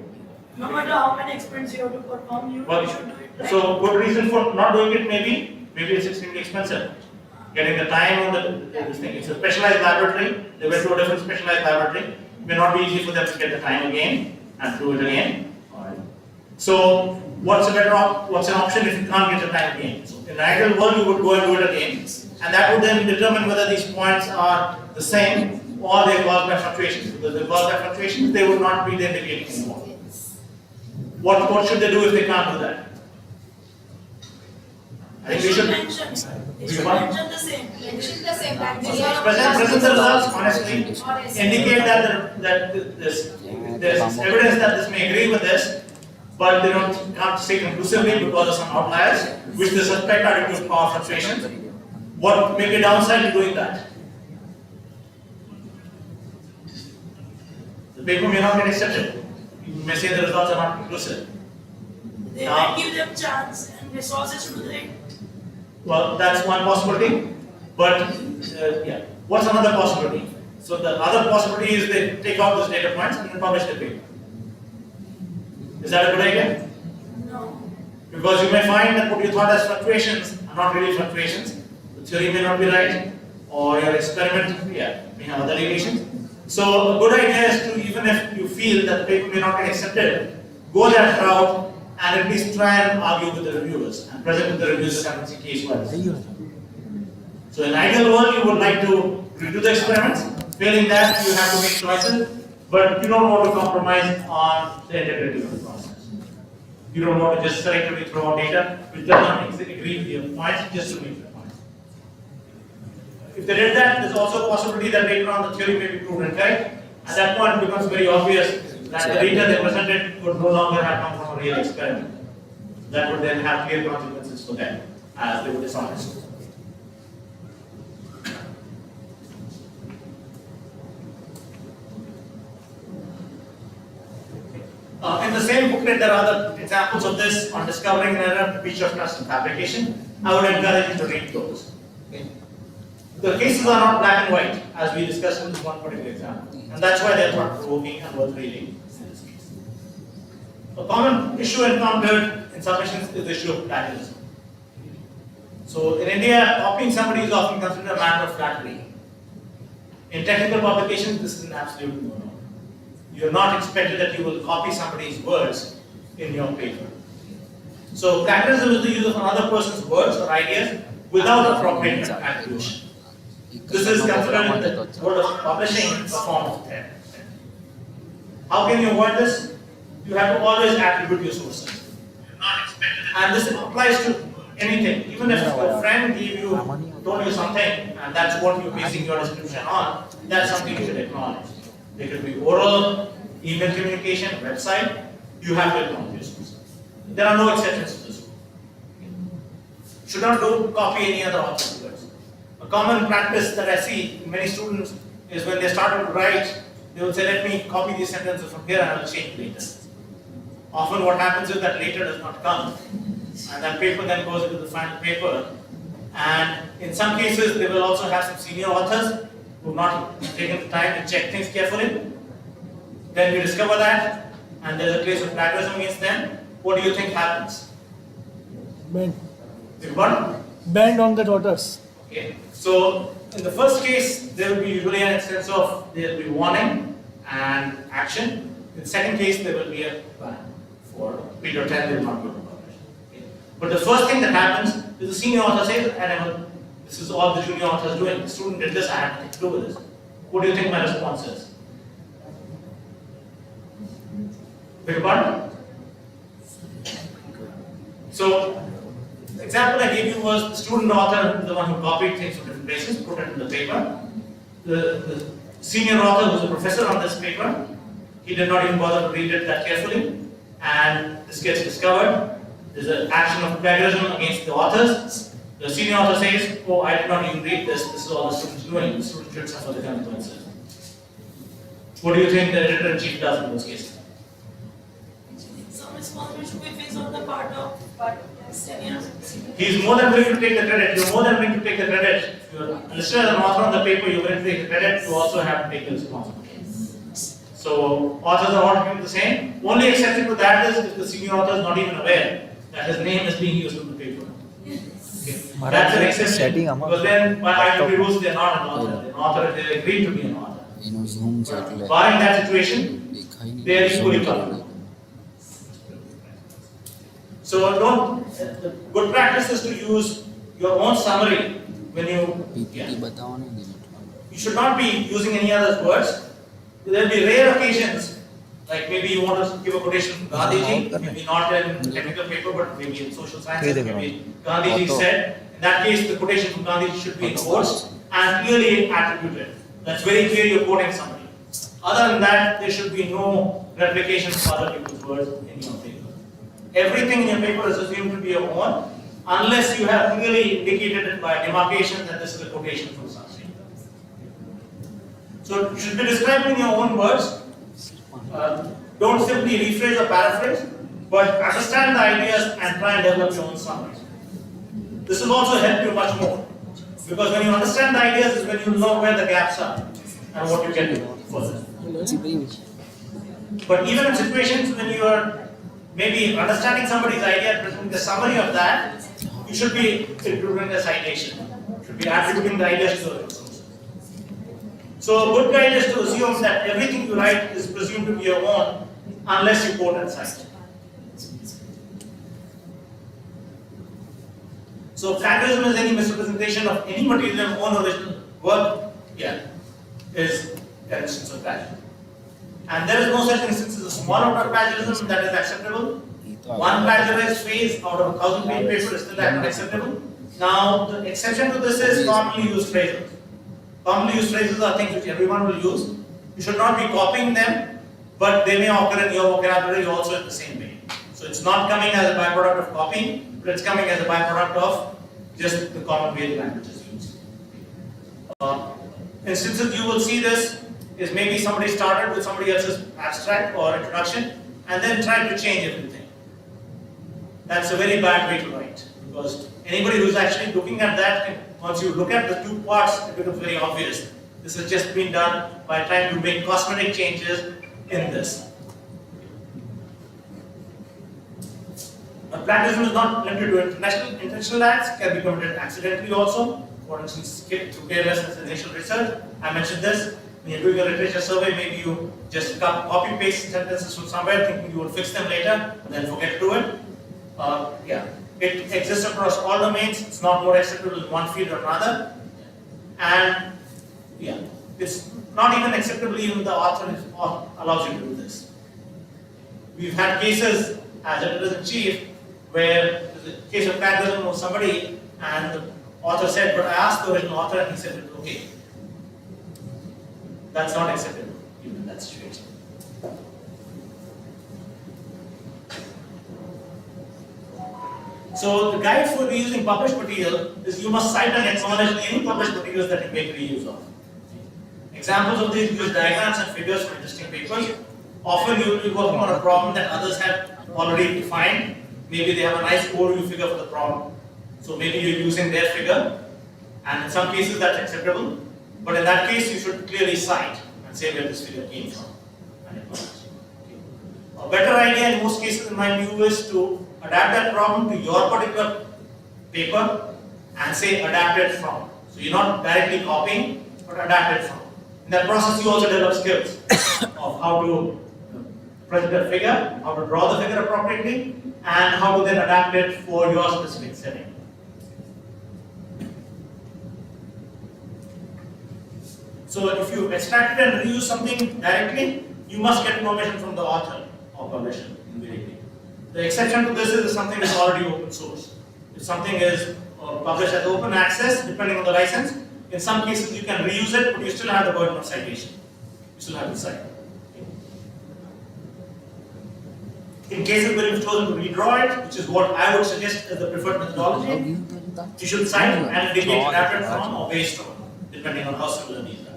No matter how many experiments you have to perform, you Well, should do it. Right? so good reason for not doing it maybe it's extremely expensive. Getting the time on this thing. It's a specialized laboratory. They went to a different specialized laboratory. It may not be easy for them to get the time again and do it again. So what's an option if you can't get the time again? So in an ideal world, you would go and do it again, and that would then determine whether these points are the same or they're caused by fluctuations. Because they're caused by fluctuations, they would not be indicating anymore. What should they do if they can't do that? I think we should mention. They We should want- mention the same. Mention the same like present the results honestly, indicate that there's evidence that this may agree with this, but they can't say conclusively because of some outliers which they suspect are due to power fluctuations. What may be a downside to doing that? The paper may not get accepted. You may say the results are not conclusive. They might give them chance and resources to do it. Well, that's one possibility, but yeah. What's another possibility? So the other possibility is they take out those data points and then publish the paper. Is that a good idea? No. Because you may find that what you thought as fluctuations are not really fluctuations. The theory may not be right, or your experiment may have other deviations. So a good idea is to, even if you feel that the paper may not get accepted, go that route and at least try and argue with the reviewers and present with the reviewers the currency case wise. So in ideal world, you would like to redo the experiments. Failing that, you have to make choices, but you don't want to compromise on the integrity of the process. You don't want to just selectively throw out data which does not agree with your points just to make your point. If they did that, there's also a possibility that later on the theory may be proven correct. At that point, it becomes very obvious that the data they presented would no longer have come from a real experiment. That would then have clear consequences for them as they were dishonest. In the same booklet, there are other examples of this on discovering an error, breach of trust, and fabrication. I would encourage you to read those. Okay. The cases are not black and white, as we discussed in this one particular example, and that's why they're thought provoking and worth reading in this case. A common issue encountered in submissions is the issue of plagiarism. So in India, copying somebody is often considered a matter of flattery. In technical publications, this is an absolute no-no. You're not expected that you will copy somebody's words in your paper. So plagiarism is the use of another person's words or ideas without appropriate attribution. This is considered in the world of publishing a form of theft. How can you avoid this? You have to always attribute your sources. And this applies to anything. Even if your friend told you something, and that's what you're basing your description on, that's something you should acknowledge. They could be oral, email communication, website. You have to acknowledge your sources. There are no exceptions to this. Should not copy any other author's words. A common practice that I see in many students is when they start to write, they will say, let me copy these sentences from here and I will change later. Often what happens is that later does not come. And that paper then goes into the final paper. And in some cases, they will also have some senior authors who have not taken the time to check things carefully. Then we discover that, and there's a case of plagiarism against them. What do you think happens? Banned. What? Banned on the daughters. Okay. So in the first case, there will be usually an instance of there will be warning and action. In the second case, there will be a ban. for a period of time they will not be able to publish. Okay. But the first thing that happens is the senior author says, this is all the junior author is doing. The student did this, I have nothing to do with this. What do you think my response is? Beg your pardon? So, the example I gave you was the student author, the one who copied things from different places, put it in the paper. The senior author, who was a professor on this paper, he did not even bother to read it that carefully, and this gets discovered. There's an action of plagiarism against the authors. The senior author says, oh, I did not even read this, this is all the students doing, the students should suffer the consequences. What do you think the editor-in-chief does in those cases? Some responsibility should be faced on the part of senior. He is more than willing to take the credit. You're more than willing to take the credit. If you're listed as an author on the paper, you're willing to take the credit. You also have to take the responsibility. So authors are all treated the same. Only exception to that is if the senior author is not even aware that his name is being used on the paper. Okay. That's an exception. Because then by IEEE rules they are not an author. They're an author if they agreed to be an author. But barring that situation, they are equally covered. So the good practice is to use your own summary when you should not be using any other words. There will be rare occasions, like maybe you want to give a quotation from Gandhiji, maybe not in technical paper, but maybe in social sciences, maybe Gandhiji said, in that case the quotation from Gandhiji should be in quotes and clearly attributed. That's very clear you're quoting somebody. Other than that, there should be no replication of other people's words in your paper. Everything in your paper is assumed to be your own, unless you have clearly indicated it by demarcation that this is a quotation from something. So you should be describing in your own words. Don't simply rephrase or paraphrase, but understand the ideas and try and develop your own summary. This will also help you much more, because when you understand the ideas is when you know where the gaps are and what you can do further. But even in situations when you are maybe understanding somebody's idea and presenting the summary of that, you should be including a citation. You should be attributing the ideas to the resources. So a good guide is to assume that everything you write is presumed to be your own unless you quote and cite. So plagiarism is any misrepresentation of any material own original work, is an instance of plagiarism. And there is no such instance as a small amount of plagiarism that is acceptable. One plagiarized phrase out of 1,000-page paper is still acceptable. Now, the exception to this is commonly used phrases. Commonly used phrases are things which everyone will use. You should not be copying them, but they may occur in your vocabulary also in the same way. So it's not coming as a byproduct of copying, but it's coming as a byproduct of just the common way the language is used. Instances you will see this is maybe somebody started with somebody else's abstract or introduction and then tried to change everything. That's a very bad way to write, because anybody who's actually looking at that, once you look at the two parts, it becomes very obvious. This has just been done by trying to make cosmetic changes in this. But plagiarism is not limited to intentional acts, can be committed accidentally also. For instance, through carelessness in initial research. I mentioned this. When you're doing a literature survey, maybe you just copy paste sentences from somewhere thinking you will fix them later, and then forget to do it. It exists across all domains. It's not more acceptable in one field or another. And it's not even acceptable even the author allows you to do this. We've had cases as editor-in-chief where there's a case of plagiarism of somebody and the author said, but I asked the original author and he said, okay. That's not acceptable even in that situation. So the guide for reusing published material is you must cite and acknowledge any published materials that you make reuse of. Examples of these use diagrams and figures from existing papers. Often you will be working on a problem that others have already defined. Maybe they have a nice overview figure for the problem. So maybe you're using their figure, and in some cases that's acceptable. But in that case, you should clearly cite and say where this figure came from. A better idea in most cases in my view is to adapt that problem to your particular paper and say adapt it from. So you're not directly copying, but adapt it from. In that process, you also develop skills of how to present a figure, how to draw the figure appropriately, and how to then adapt it for your specific setting. So if you extract and reuse something directly, you must get permission from the author or publisher immediately. The exception to this is if something is already open source. If something is published as open access, depending on the license, in some cases you can reuse it, but you still have the burden of citation. You still have to cite. In cases where you've chosen to redraw it, which is what I would suggest as the preferred methodology, you should cite and indicate adapted from or based on, depending on how similar these are.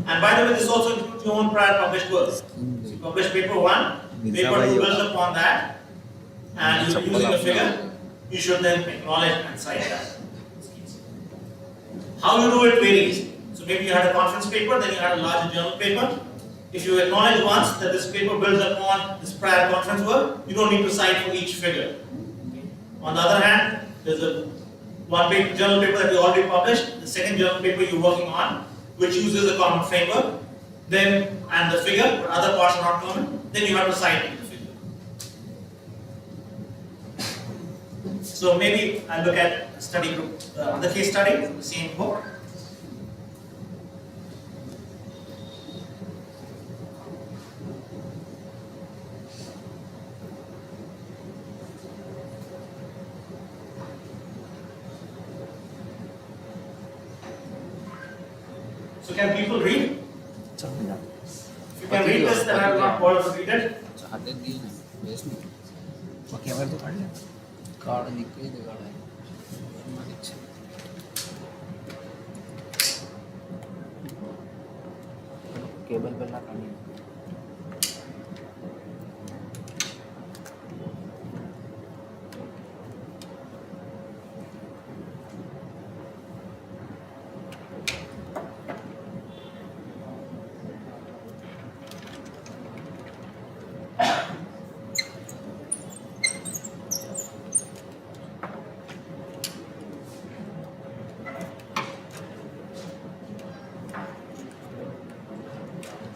And by the way, this also includes your own prior published work. So you publish paper 1, paper 2 builds upon that, and you're using a figure, you should then acknowledge and cite that. How you do it varies. So maybe you had a conference paper, then you had a larger journal paper. If you acknowledge once that this paper builds upon this prior conference work, you don't need to cite for each figure. On the other hand, there's a one paper, journal paper that you already published, the second journal paper you're working on, which uses a common framework, then and the figure, but other parts are not common, then you have to cite the figure. So maybe I look at a study group, the case study from the same book. So can people read? If you can read this, then I will not bother to read it. Cable पे लगानी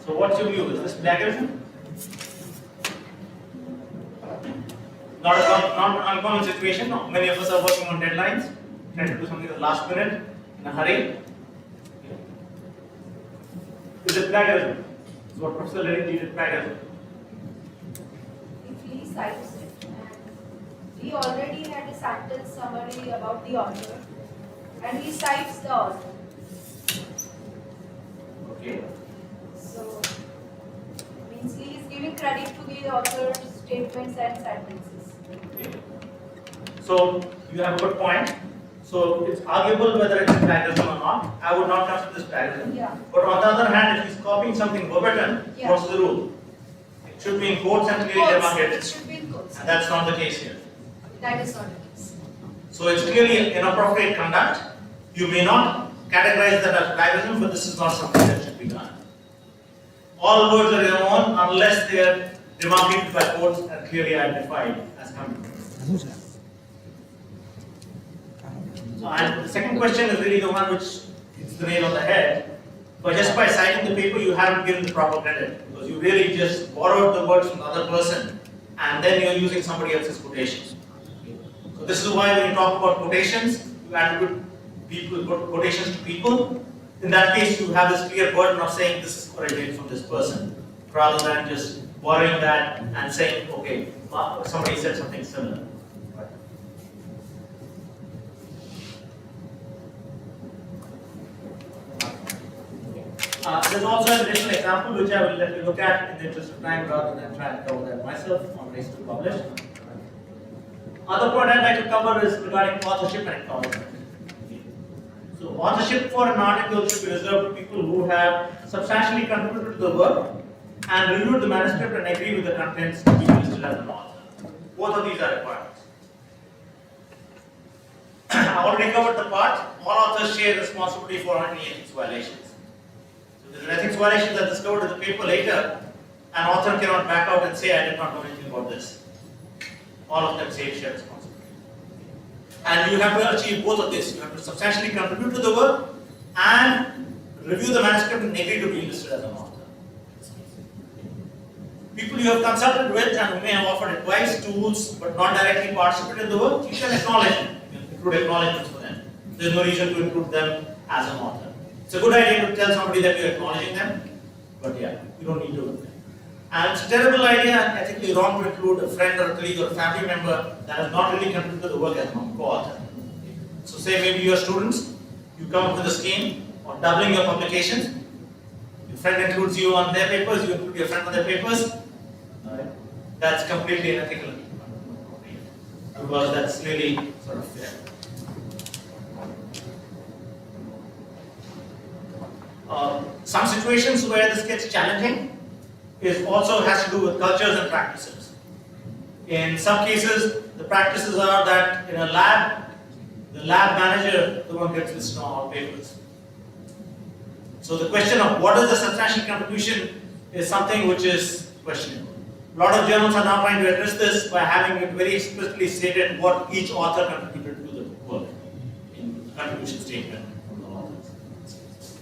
So what's your view? Is this plagiarism? Not an uncommon situation. Many of us are working on deadlines, trying to do something at the last minute in a hurry. Is it plagiarism? Is what Professor Levy did plagiarism? If he cites it, and he already had a sample summary about the author, and he cites the author. Okay. So, means he is giving credit to the author's statements and sentences. Okay. So you have a good point. So it's arguable whether it's plagiarism or not. I would not consider this plagiarism. Yeah. But on the other hand, if he's copying something verbatim, Yeah. what's the rule? It should be in quotes and clearly Quotes. demarcated. It should be in quotes. And that's not the case here. That is not the case. So it's clearly inappropriate conduct. You may not categorize that as plagiarism, but this is not something that should be done. All words are their own unless they are demarcated by quotes and clearly identified as coming. And the second question is really the one which hits the nail on the head. But just by citing the paper, you haven't given the proper credit because you really just borrowed the words from the other person and then you're using somebody else's quotations. So this is why when you talk about quotations, you attribute quotations to people. In that case, you have this clear burden of saying this is originated from this person, rather than just borrowing that and saying, okay, somebody said something similar. There's also an additional example which I will let you look at in the interest of time rather than try and cover that myself on ways to publish. Other point I'd like to cover is regarding authorship and acknowledgement. So authorship for an article should be reserved to people who have substantially contributed to the work and reviewed the manuscript and agree with the contents to be listed as an author. Both of these are requirements. I already covered the part. All authors share responsibility for any ethics violations. So if there's an ethics violation that's discovered in the paper later, an author cannot back out and say, I did not know anything about this. All of them share responsibility. And you have to achieve both of this. You have to substantially contribute to the work and review the manuscript and agree to be listed as an author. people you have consulted with and who may have offered advice, tools, but not directly participated in the work, you can acknowledge them. You can include acknowledgements for them. There's no reason to include them as an author. It's a good idea to tell somebody that you're acknowledging them, but yeah, you don't need to. And it's a terrible idea and ethically wrong to include a friend or a colleague or a family member that has not really contributed to the work as a co-author. So say maybe you're students, you come up with a scheme of doubling your publications. Your friend includes you on their papers, you include your friend on their papers. That's completely unethical. Because that's really sort of fair. Some situations where this gets challenging is also has to do with cultures and practices. In some cases, the practices are that in a lab, the lab manager the one gets listed on all papers. So the question of what is the substantial contribution is something which is questionable. A lot of journals are now trying to address this by having it very explicitly stated what each author contributed to the work in the contribution statement from the authors.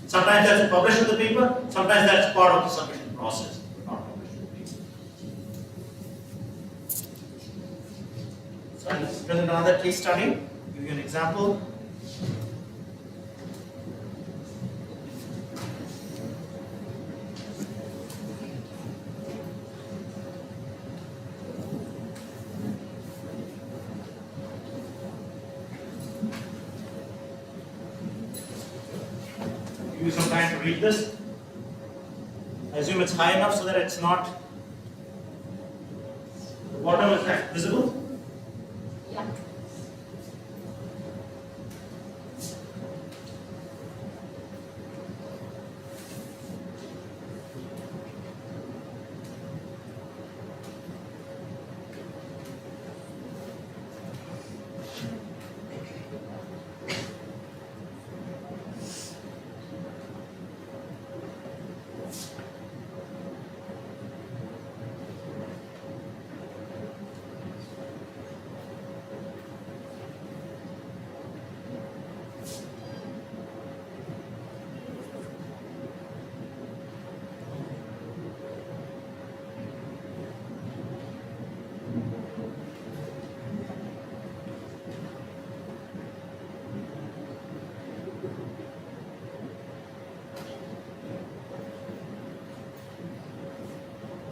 Sometimes that's published in the paper, sometimes that's part of the submission process, but not published in the paper. So I'll present another case study, give you an example. Give you some time to read this. I assume it's high enough so that it's not, the bottom is visible. Yeah.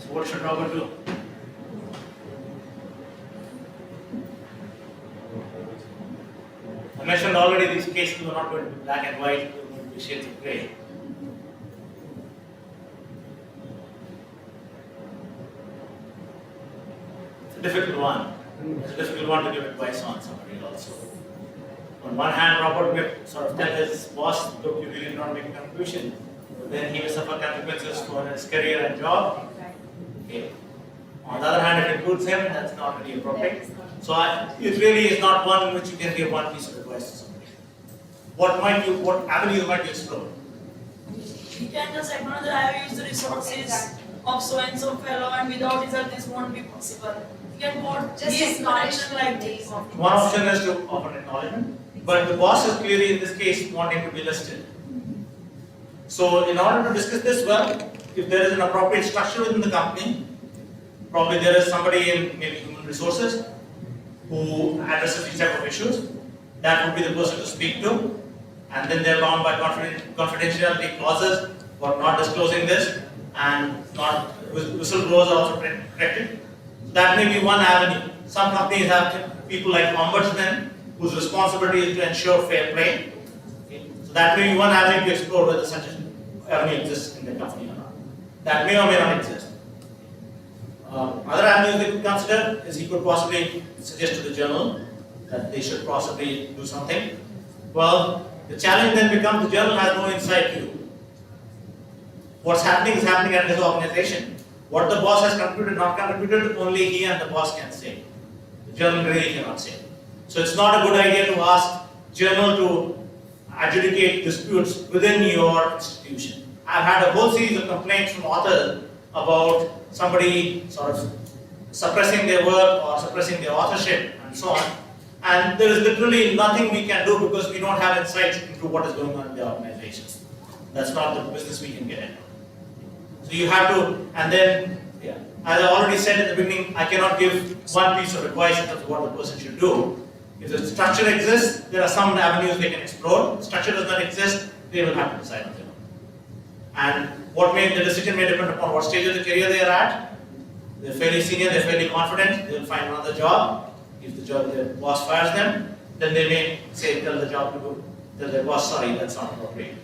So what should Robert do? I mentioned already these cases are not going to be black and white, they're going to be shades of grey. It's a difficult one. It's a difficult one to give advice on somebody also. On one hand, Robert may sort of tell his boss, look, you really did not make a contribution. But then he may suffer consequences for his career and job. Okay. On the other hand, if it includes him, that's not really appropriate. So it really is not one in which you can give one piece of advice to somebody. What avenues might you explore? You can just acknowledge that I have used the resources of so and so fellow, and without result this won't be possible. You can put Just these acknowledge connection like this. One option is to offer an acknowledgement, but the boss is clearly in this case wanting to be listed. So in order to discuss this well, if there is an appropriate structure within the company, probably there is somebody in maybe human resources who addresses these type of issues. That would be the person to speak to, and then they're bound by confidentiality clauses for not disclosing this, and not whistleblowers are also protected. That may be one avenue. Some companies have people like ombudsmen whose responsibility is to ensure fair play. Okay. So that may be one avenue to explore whether such an avenue exists in the company or not. That may or may not exist. Other avenues they could consider is he could possibly suggest to the journal that they should possibly do something. Well, the challenge then becomes the journal has no insight to what's happening is happening at his organization. What the boss has contributed, not contributed, only he and the boss can say. The journal really cannot say. So it's not a good idea to ask journal to adjudicate disputes within your institution. I've had a whole series of complaints from authors about somebody sort of suppressing their work or suppressing their authorship and so on. And there is literally nothing we can do because we don't have insights into what is going on in the organization. That's not the business we can get into. So you have to, and then, yeah. As I already said in the beginning, I cannot give one piece of advice in terms of what the person should do. If the structure exists, there are some avenues they can explore. If structure does not exist, they will have to decide on their own. And the decision may depend upon what stage of the career they are at. They're fairly senior, they're fairly confident, they'll find another job. If the boss fires them, then they may tell their boss, sorry, that's not appropriate.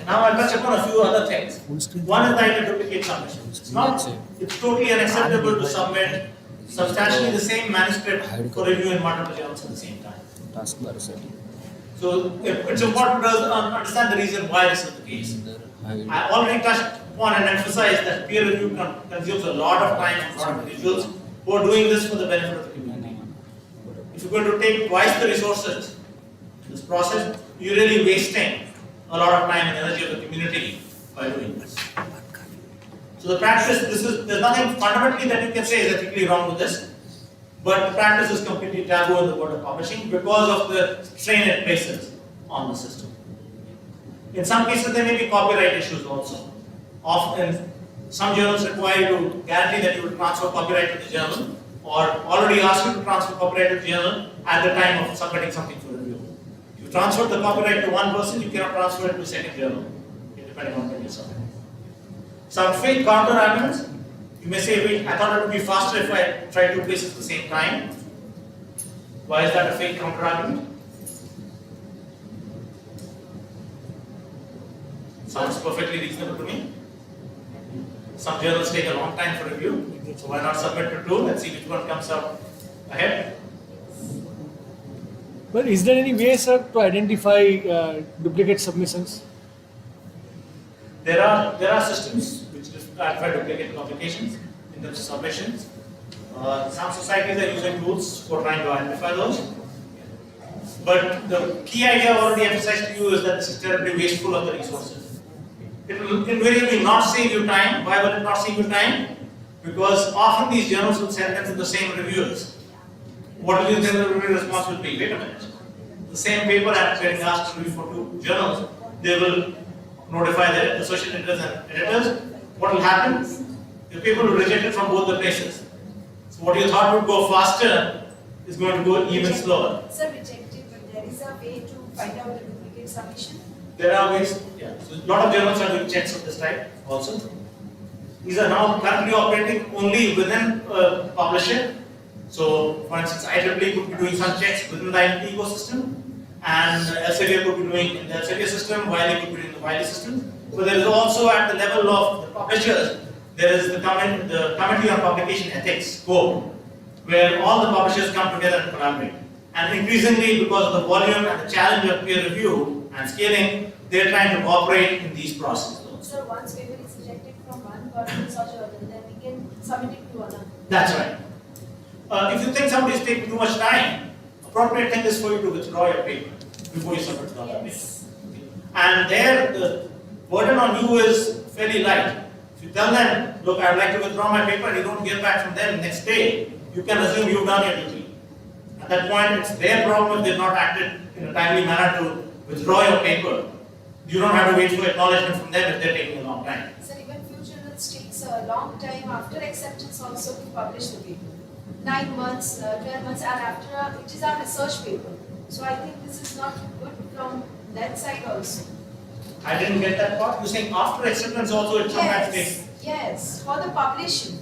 Now I'll touch upon a few other things. One is the idea of duplicate submission. It's totally unacceptable to submit substantially the same manuscript for review in multiple journals at the same time. So it's important to understand the reason why this is the case. I already touched upon and emphasized that peer review consumes a lot of time from a lot of individuals who are doing this for the benefit of the community. If you're going to take twice the resources in this process, you're really wasting a lot of time and energy of the community by doing this. So the practice, there's nothing fundamentally that you can say is ethically wrong with this, but the practice is completely taboo in the world of publishing because of the strain it places on the system. In some cases, there may be copyright issues also. Often, some journals require you to guarantee that you will transfer copyright to the journal, or already ask you to transfer copyright to the journal at the time of submitting something for review. If you transfer the copyright to one person, you cannot transfer it to a second journal, depending on when you submit. Some fake counter arguments. You may say, wait, I thought it would be faster if I tried two places at the same time. Why is that a fake counter argument? Sounds perfectly reasonable to me. Some journals take a long time for review, so why not submit to two and see which one comes out ahead? But is there any way, sir, to identify duplicate submissions? There are systems which identify duplicate publications in terms of submissions. Some societies are using tools for trying to identify those. But the key idea I already emphasized to you is that this is terribly wasteful of the resources. It will invariably not save you time. Why will it not save you time? Because often these journals will send them to the same reviewers. What will the review response will be? Wait a minute. The same paper I'm getting asked to review for two journals, they will notify their associate editors and editors. What will happen? The paper will reject it from both the places. So what you thought would go faster is going to go even slower. Sir, rejected, but there is a way to find out the duplicate submission. There are ways, yeah. So a lot of journals are doing checks of this type also. These are now currently operating only within a publisher. So, for instance, IEEE could be doing some checks within the IEEE ecosystem, and Elsevier could be doing in the Elsevier system, Wiley could be doing the Wiley system. But there is also at the level of the publishers, there is the Committee on Publication Ethics, COPE, where all the publishers come together and collaborate. And increasingly, because of the volume and the challenge of peer review and scaling, they're trying to cooperate in these processes. So once paper is rejected from one purpose or journal, then we can submit it to another. That's right. If you think somebody is taking too much time, appropriate thing is for you to withdraw your paper before you submit to the other paper. And there, the burden on you is fairly light. If you tell them, look, I would like to withdraw my paper, and you don't get back from them the next day, you can assume you've done your duty. At that point, it's their problem if they've not acted in a timely manner to withdraw your paper. You don't have to wait for acknowledgement from them if they're taking a long time. So even few journals takes a long time after acceptance also to publish the paper. 9 months, 12 months, and after it is our research paper. So I think this is not good from that side also. I didn't get that part. You're saying after acceptance also it sometimes takes. Yes, for the publishing.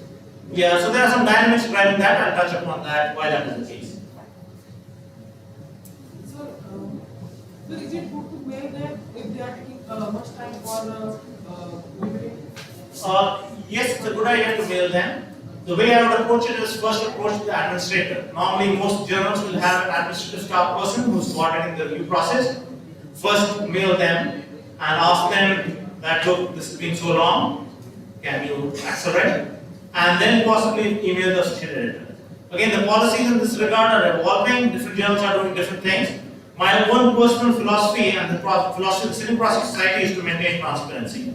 Yeah, so there are some dynamics driving that. I'll touch upon that why that is the case. So is it good to mail them if they are taking much time for reviewing? Yes, it's a good idea to mail them. The way I would approach it is first approach the administrator. Normally, most journals will have an administrative staff person who's coordinating the review process. First, mail them and ask them that, look, this has been so long, can you accelerate? And then possibly email the associate editor. Again, the policies in this regard are evolving. Different journals are doing different things. My own personal philosophy and the philosophy of the Signal Process Society is to maintain transparency.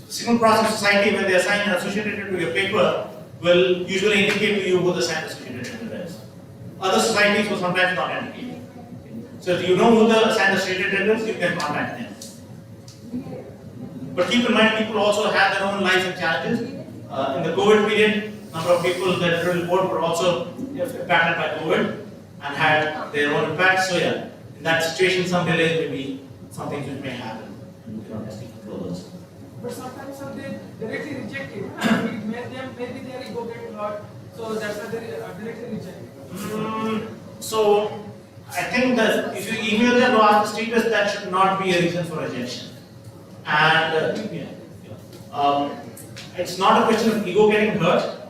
The Signal Process Society, when they assign an associate editor to your paper, will usually indicate to you who the assigned associate editor is. Other societies will sometimes not indicate. So if you know who the assigned state attendant is, you can contact them. But keep in mind, people also have their own lives and challenges. In the COVID period, number of people that report were also impacted by COVID and had their own impact. So yeah, in that situation, some delays may be some things which may happen. And we cannot necessarily control those. But sometimes they directly reject it. Maybe their ego get hurt, so that's why they directly reject it. So I think that if you email them to ask the status, that should not be a reason for rejection. And it's not a question of ego getting hurt.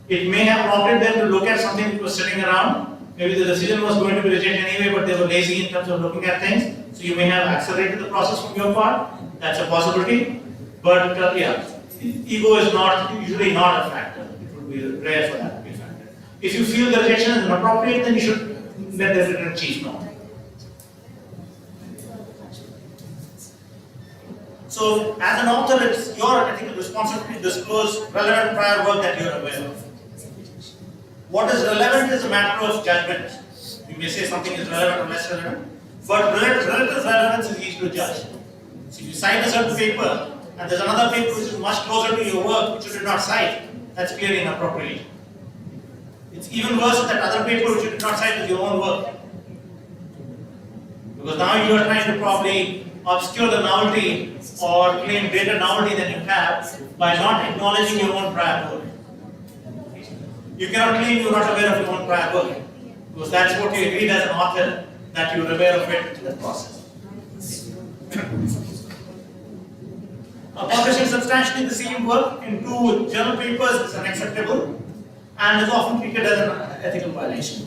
It may have prompted them to look at something that was sitting around. Maybe the decision was going to be rejected anyway, but they were lazy in terms of looking at things. So you may have accelerated the process from your part. That's a possibility. But ego is usually not a factor. It would be rare for that to be a factor. If you feel the rejection is inappropriate, then you should let the editor chief know. So, as an author, it's your ethical responsibility to disclose relevant prior work that you are aware of. What is relevant is a matter of judgment. You may say something is relevant or less relevant, but relative relevance is easy to judge. So, if you cite a certain paper, and there's another paper which is much closer to your work which you did not cite, that's clearly inappropriate. It's even worse that other paper which you did not cite is your own work. Because now you are trying to probably obscure the novelty or claim greater novelty than you have by not acknowledging your own prior work. You cannot claim you are not aware of your own prior work, because that's what you agreed as an author, that you are aware of it in the process. Publishing substantially the same work in two journal papers is unacceptable and is often treated as an ethical violation.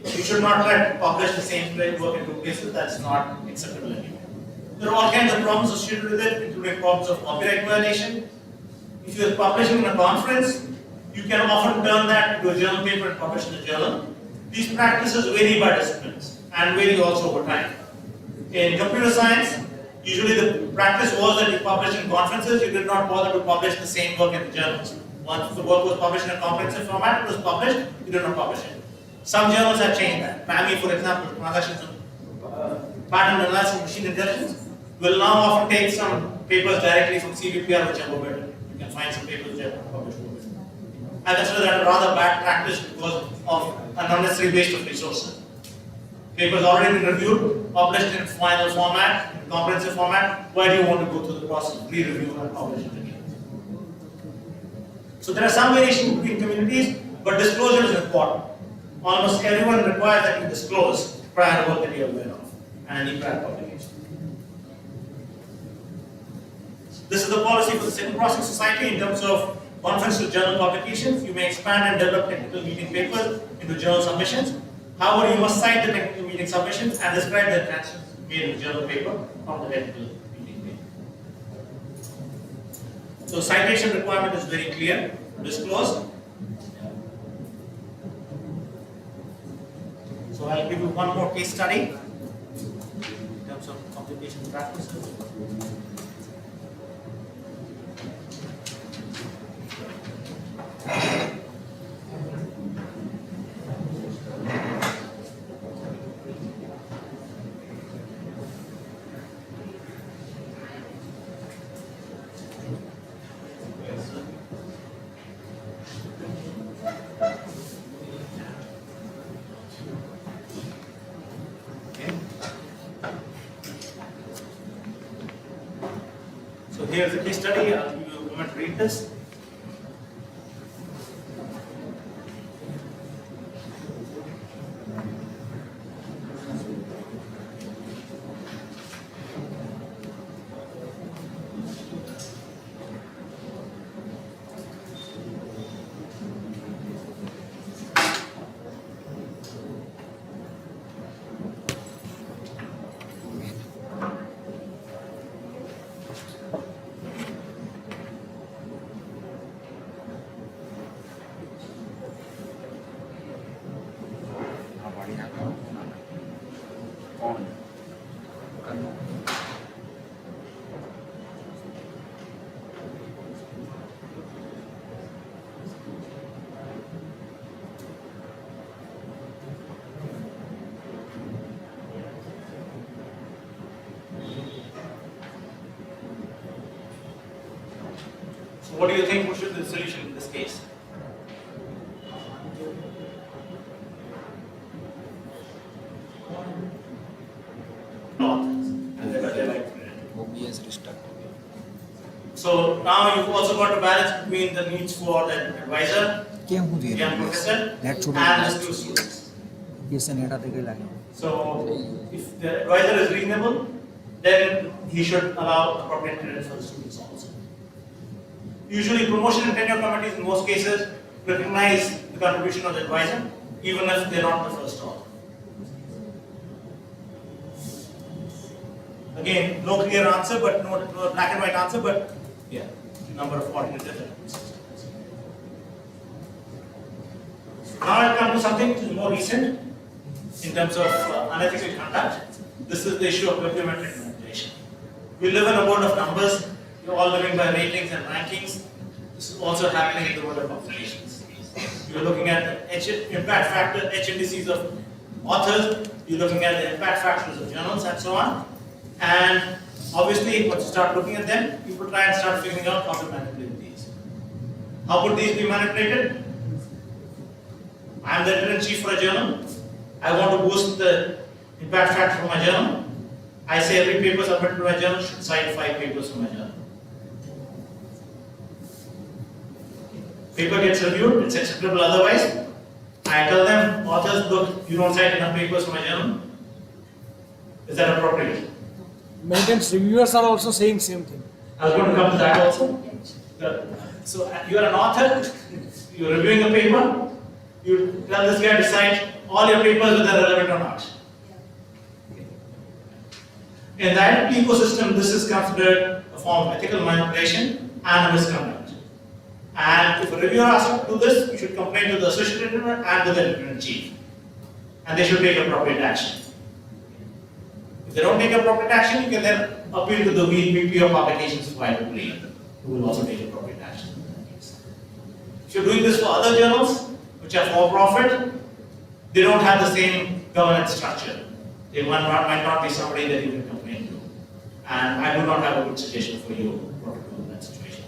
You should not try to publish the same work in two places. That's not acceptable anymore. There are all kinds of problems associated with it, including problems of copyright violation. If you are publishing in a conference, you can often turn that into a journal paper and publish in a journal. These practices vary by disciplines and vary also over time. In computer science, usually the practice was that you published in conferences, you did not bother to publish the same work in the journals. Once the work was published in a comprehensive format, it was published, you did not publish it. Some journals have changed that. PAMI, for example, Transactions Pattern Analysis and Machine Intelligence, will now often take some papers directly from CVPR which are better. You can find some papers which are published. I consider that a rather bad practice because of an unnecessary waste of resources. Papers already been reviewed, published in final format, in comprehensive format. Why do you want to go through the process of re-review and publish it again? So there are some variations between communities, but disclosure is important. Almost everyone requires that you disclose prior work that you are aware of and any prior publication. This is the policy for the Second Processing Society in terms of conference to journal publications. You may expand and develop technical meeting papers into journal submissions. However, you must cite the technical meeting submissions and describe the transcripts made in the journal paper from the technical meeting paper. So citation requirement is very clear, disclose. So I'll give you one more case study in terms of publication practices. So here's a case study. I'll give you a moment to read this. So what do you think should be the solution in this case? So now you've also got to balance between the needs for the advisor, young professor, and the two students. So if the advisor is reasonable, then he should allow appropriate credit for the students also. Usually promotion and tenure committees in most cases recognize the contribution of the advisor, even if they're not the first call. Again, no clear answer, but no black and white answer, but yeah, number of alternatives. Now I'll come to something which is more recent in terms of unethical conduct. This is the issue of bibliometric manipulation. We live in a world of numbers. You're all living by ratings and rankings. This is also happening in the world of populations. You're looking at the impact factor, H indices of authors. You're looking at the impact factors of journals and so on. And obviously, once you start looking at them, people try and start figuring out how to manipulate these. How could these be manipulated? I am the editor-in-chief for a journal. I want to boost the impact factor for my journal. I say every paper submitted to my journal should cite 5 papers from my journal. Paper gets reviewed, it's acceptable otherwise. I tell them, authors, look, you don't cite enough papers for my journal. Is that appropriate? Many times reviewers are also saying same thing. I was going to come to that also. So you are an author, you are reviewing a paper, you tell this guy to cite all your papers whether they're relevant or not. In the IP ecosystem, this is considered a form of ethical manipulation and a misconduct. And if a reviewer asks you to do this, you should complain to the associate editor and to the editor-in-chief. And they should take appropriate action. If they don't take appropriate action, you can then appeal to the VP of Publications privately, who will also take appropriate action. If you're doing this for other journals, which are for-profit, they don't have the same governance structure. They might not be somebody that you can complain to. And I do not have a good suggestion for you what to do in that situation.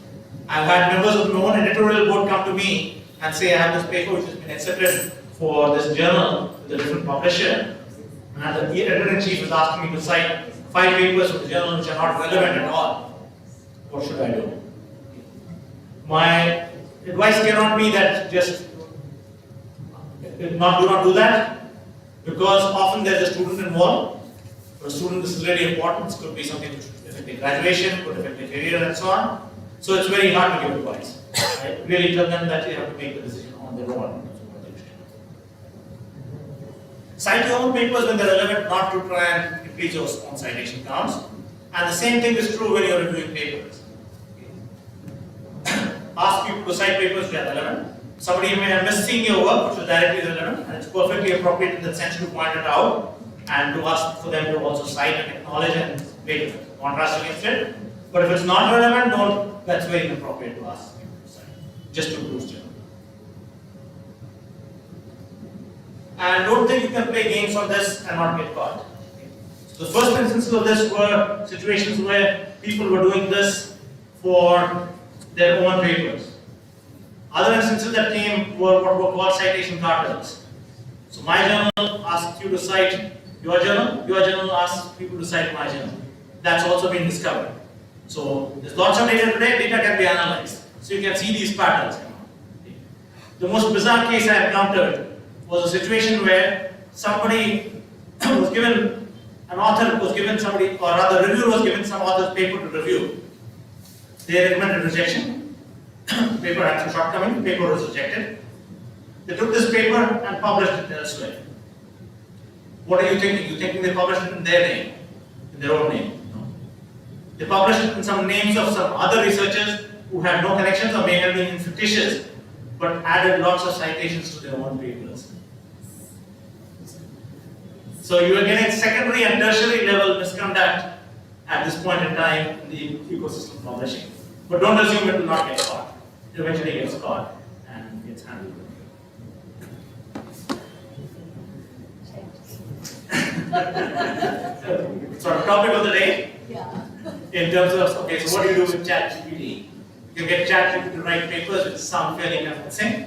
I've had members of my own editorial board come to me and say, I have this paper which has been accepted for this journal with a different publisher. And the editor-in-chief is asking me to cite 5 papers from the journal which are not relevant at all. What should I do? My advice cannot be that just do not do that, because often there's a student involved. For a student, this is really important. This could be something which could affect their graduation, could affect their career, and so on. So it's very hard to give advice. I really tell them that they have to make the decision on their own. Cite your own papers when they're relevant, not to try and increase your own citation counts. And the same thing is true when you're reviewing papers. Ask people to cite papers which are relevant. Somebody may have missed seeing your work, which is directly relevant, and it's perfectly appropriate in the sense to point it out and to ask for them to also cite and acknowledge and make a contrast against it. But if it's not relevant, that's very inappropriate to ask people to cite, just to boost it. And don't think you can play games on this and not get caught. So the first instances of this were situations where people were doing this for their own papers. Other instances that came were what were called citation cartels. So my journal asks you to cite your journal asks people to cite my journal. That's also been discovered. So there's lots of data today, data can be analyzed. So you can see these patterns. The most bizarre case I encountered was a situation where somebody was given, an author was given somebody, or rather reviewer was given some author's paper to review. They recommended rejection. The paper had some shortcomings, the paper was rejected. They took this paper and published it elsewhere. What are you thinking? You thinking they published it in their name, in their own name? No. They published it in some names of some other researchers who had no connections or may have been fictitious, but added lots of citations to their own papers. So you are getting secondary and tertiary level misconduct at this point in time in the ecosystem of publishing. But don't assume it will not get caught. It eventually gets caught and gets handled. So the topic of the day, in terms of, okay, so what do you do with ChatGPT? You can get ChatGPT to write papers which sound fairly convincing.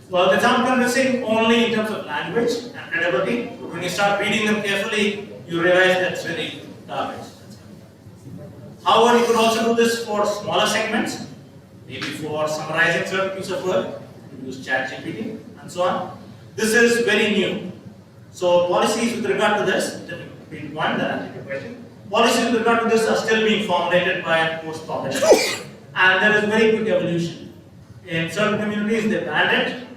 Well, they sound convincing only in terms of language and credibility. When you start reading them carefully, you realize that's really garbage. However, you could also do this for smaller segments, maybe for summarizing certain piece of work, you use ChatGPT and so on. This is very new. So policies with regard to this, one, then I'll take a question. Policies with regard to this are still being formulated by post-publishing. And there is very quick evolution. In certain communities, they banned it,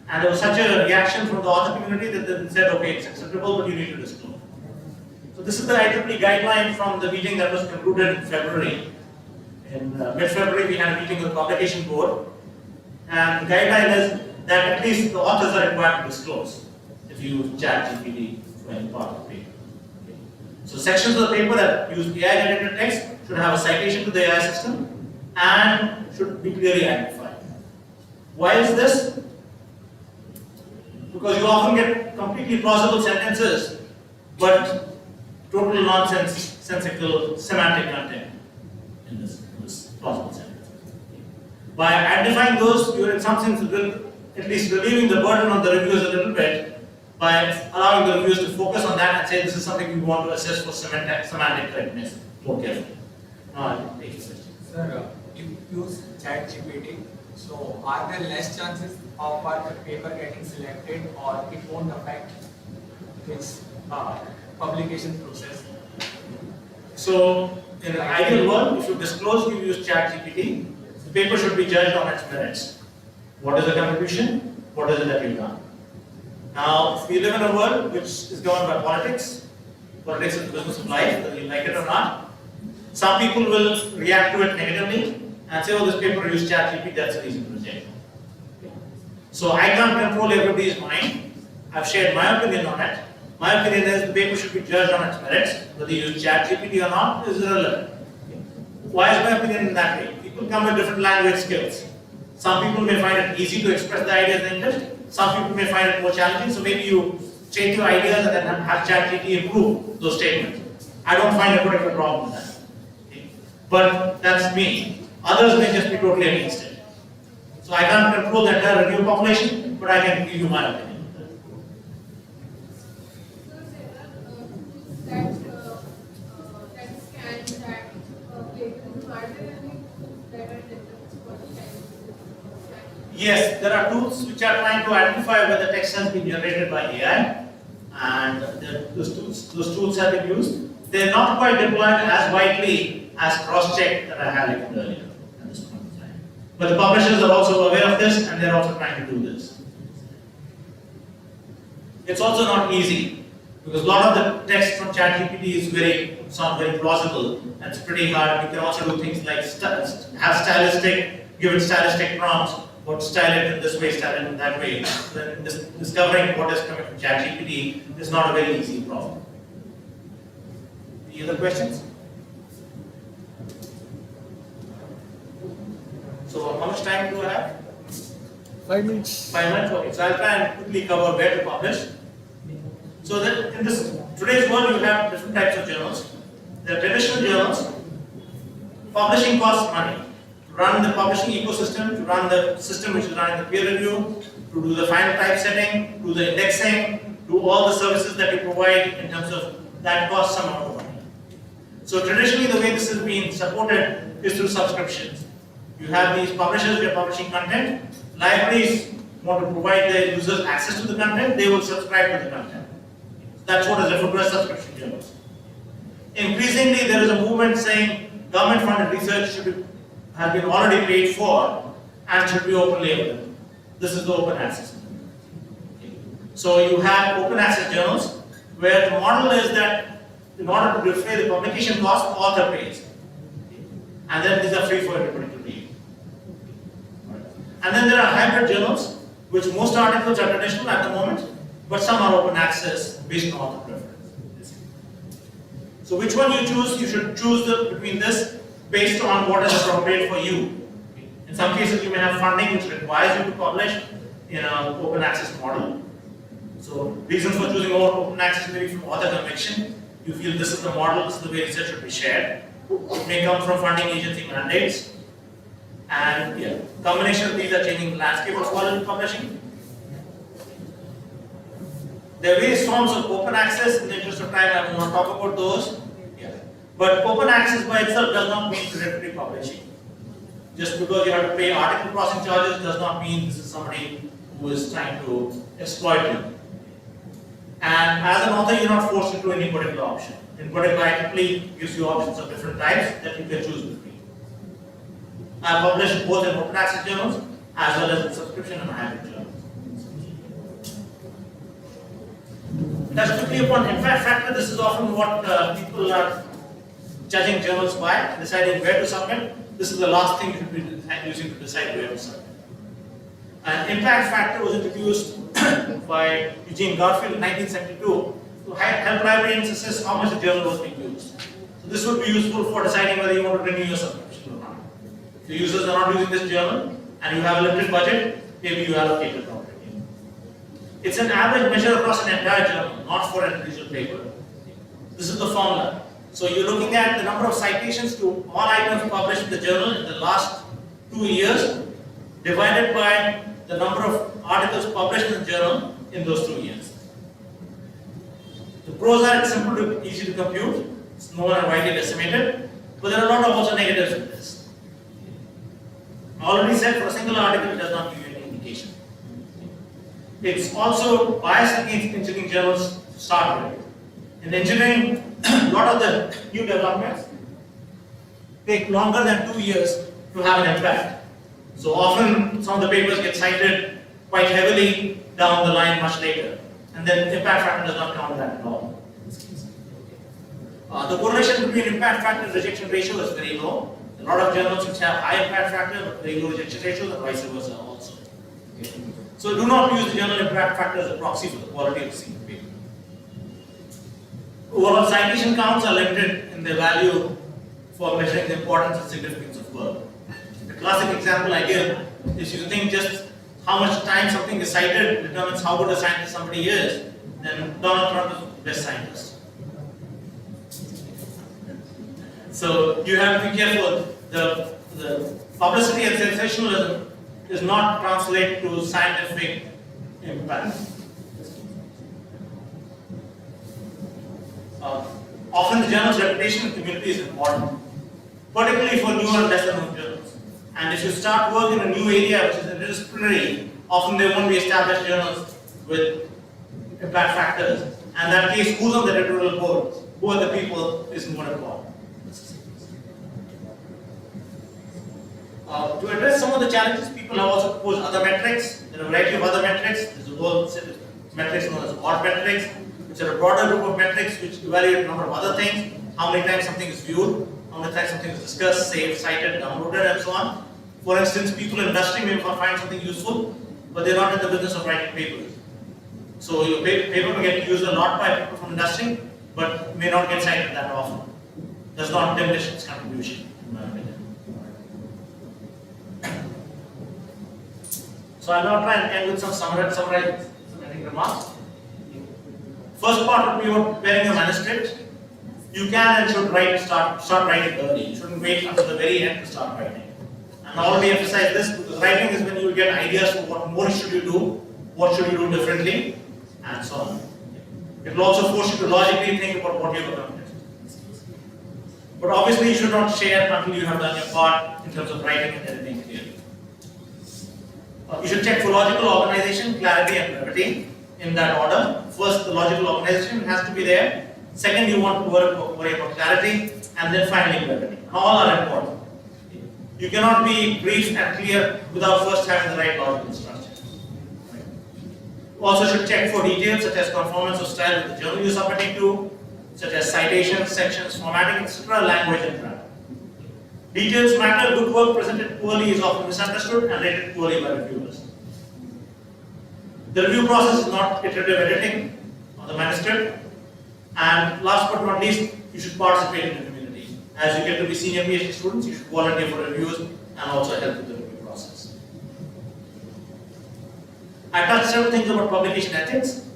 and there was such a reaction from the author community that they said, okay, it's acceptable, but you need to disclose. So this is the IEEE guideline from the meeting that was concluded in February. In mid-February, we had a meeting with the publication board, and the guideline is that at least the authors are required to disclose if you use ChatGPT for any part of the paper. Okay. So sections of the paper that use AI-generated text should have a citation to the AI system and should be clearly identified. Why is this? Because you often get completely plausible sentences, but total nonsensical semantic content in this plausible sentence. By identifying those, you are in some sense at least relieving the burden on the reviewers a little bit by allowing the reviewers to focus on that and say this is something we want to assess for semantic correctness more carefully. Now, take a question. Sir, you use ChatGPT, so are there less chances of our paper getting selected, or it won't affect its publication process? So, in an ideal world, if you disclose you use ChatGPT, the paper should be judged on its merits. What is the contribution? What is it that you've done? Now, if we live in a world which is governed by politics is the business of life, whether you like it or not, some people will react to it negatively and say, oh, this paper used ChatGPT, that's a reason to reject. So I can't control everybody's mind. I've shared my opinion on it. My opinion is the paper should be judged on its merits. Whether you use ChatGPT or not is irrelevant. Why is my opinion in that way? People come with different language skills. Some people may find it easy to express the ideas in English. Some people may find it more challenging. So maybe you state your ideas and then have ChatGPT improve those statements. I don't find a particular problem with that. Okay. But that's me. Others may just be totally against it. So I can't control the entire review population, but I can give you my opinion. Yes, there are tools which are trying to identify whether text has been generated by AI, and those tools have been used. They are not quite deployed as widely as cross-check that I highlighted earlier at this point in time. But the publishers are also aware of this, and they are also trying to do this. It's also not easy, because a lot of the text from ChatGPT sound very plausible, and it's pretty hard. You can also do things like give it stylistic prompts, or style it in this way, style it in that way. Then discovering what is coming from ChatGPT is not a very easy problem. Any other questions? So how much time do I have? 5 minutes. 5 minutes, okay. So I'll try and quickly cover where to publish. So that in today's world, you have different types of journals. There are traditional journals. Publishing costs money. To run the publishing ecosystem, to run the system which is running the peer review, to do the final typesetting, do the indexing, do all the services that you provide in terms of that costs some amount of money. So traditionally, the way this has been supported is through subscriptions. You have these publishers who are publishing content. Libraries want to provide their users access to the content, they will subscribe to the content. That's what is referred to as subscription journals. Increasingly, there is a movement saying government-funded research has been already paid for and should be openly available. This is the open access. So you have open access journals where the model is that in order to defray the publication cost, the author pays. And then these are free for everybody to read. And then there are hybrid journals, which most articles are traditional at the moment, but some are open access based on author preference. So which one you choose, you should choose between this based on what is appropriate for you. In some cases, you may have funding which requires you to publish in an open access model. So reasons for choosing open access may be from author conviction. You feel this is the model, this is the way research should be shared. It may come from funding agency mandates. And yeah, combination of these are changing the landscape of scholarly publishing. There are various forms of open access. In the interest of time, I will not talk about those. Yeah. But open access by itself does not mean predatory publishing. Just because you have to pay article processing charges does not mean this is somebody who is trying to exploit you. And as an author, you're not forced into any particular option. In particular, IEEE gives you options of different types that you can choose between. I publish both in open access journals as well as in subscription and hybrid journals. Touch quickly upon impact factor. This is often what people are judging journals by, deciding where to submit. This is the last thing you should be using to decide where to submit. An impact factor was introduced by Eugene Garfield in 1972 to help librarians assess how much the journal was being used. So this would be useful for deciding whether you want to renew your subscription or not. If the users are not using this journal and you have a limited budget, maybe you allocate it properly. It's an average measure across an entire journal, not for an individual paper. This is the formula. So you're looking at the number of citations to all items published in the journal in the last 2 years, divided by the number of articles published in the journal in those 2 years. The pros are it's simple to easy to compute, it's known and widely estimated, but there are a lot of also negatives in this. I already said for a single article it does not give you any indication. It's also biased against engineering journals to start with. In engineering, a lot of the new developments take longer than 2 years to have an impact. So often some of the papers get cited quite heavily down the line much later. And then impact factor does not count that at all. The correlation between impact factor and rejection ratio is very low. A lot of journals which have high impact factor but very low rejection ratio and vice versa also. Okay. So do not use the journal impact factor as a proxy for the quality of the single paper. Overall citation counts are limited in their value for measuring the importance and significance of work. The classic example I give is you think just how much time something is cited determines how good a scientist somebody is, then Donald Trump is the best scientist. So you have to be careful. The publicity and sensationalism is not translated to scientific impact. Often the journal's reputation in the community is important, particularly for newer and lesser known journals. And if you start work in a new area which is interdisciplinary, often there won't be established journals with impact factors. And in that case, who's on the editorial board? Who are the people is more important. To address some of the challenges, people have also proposed other metrics. There are a variety of other metrics. There's a whole set of metrics known as odd metrics, which are a broader group of metrics which evaluate a number of other things. How many times something is viewed, how many times something is discussed, saved, cited, downloaded, and so on. For instance, people in industry may find something useful, but they're not in the business of writing papers. So your paper will get used a lot by people from industry, but may not get cited that often. Does not diminish its contribution, in my opinion. So I'll now try and end with some summarizing remarks. First part would be about preparing your manuscript. You can and should start writing early. You shouldn't wait until the very end to start writing. And I already emphasize this because writing is when you will get ideas for what more should you do, what should you do differently, and so on. It will also force you to logically think about what you have accomplished. But obviously you should not share until you have done your part in terms of writing and editing clearly. You should check for logical organization, clarity, and brevity in that order. First, the logical organization has to be there. Second, you want to worry about clarity, and then finally brevity. All are important. You cannot be brief and clear without first having the right logical structure. You also should check for details such as conformance of style with the journal you're submitting to, such as citations, sections, formatting, etc., language, and grammar. Details matter. Good work presented poorly is often misunderstood and rated poorly by reviewers. The review process is not iterative editing of the manuscript. And last but not least, you should participate in the community. As you get to be senior PhD students, you should volunteer for reviews and also help with the review process. I touched several things about publication ethics.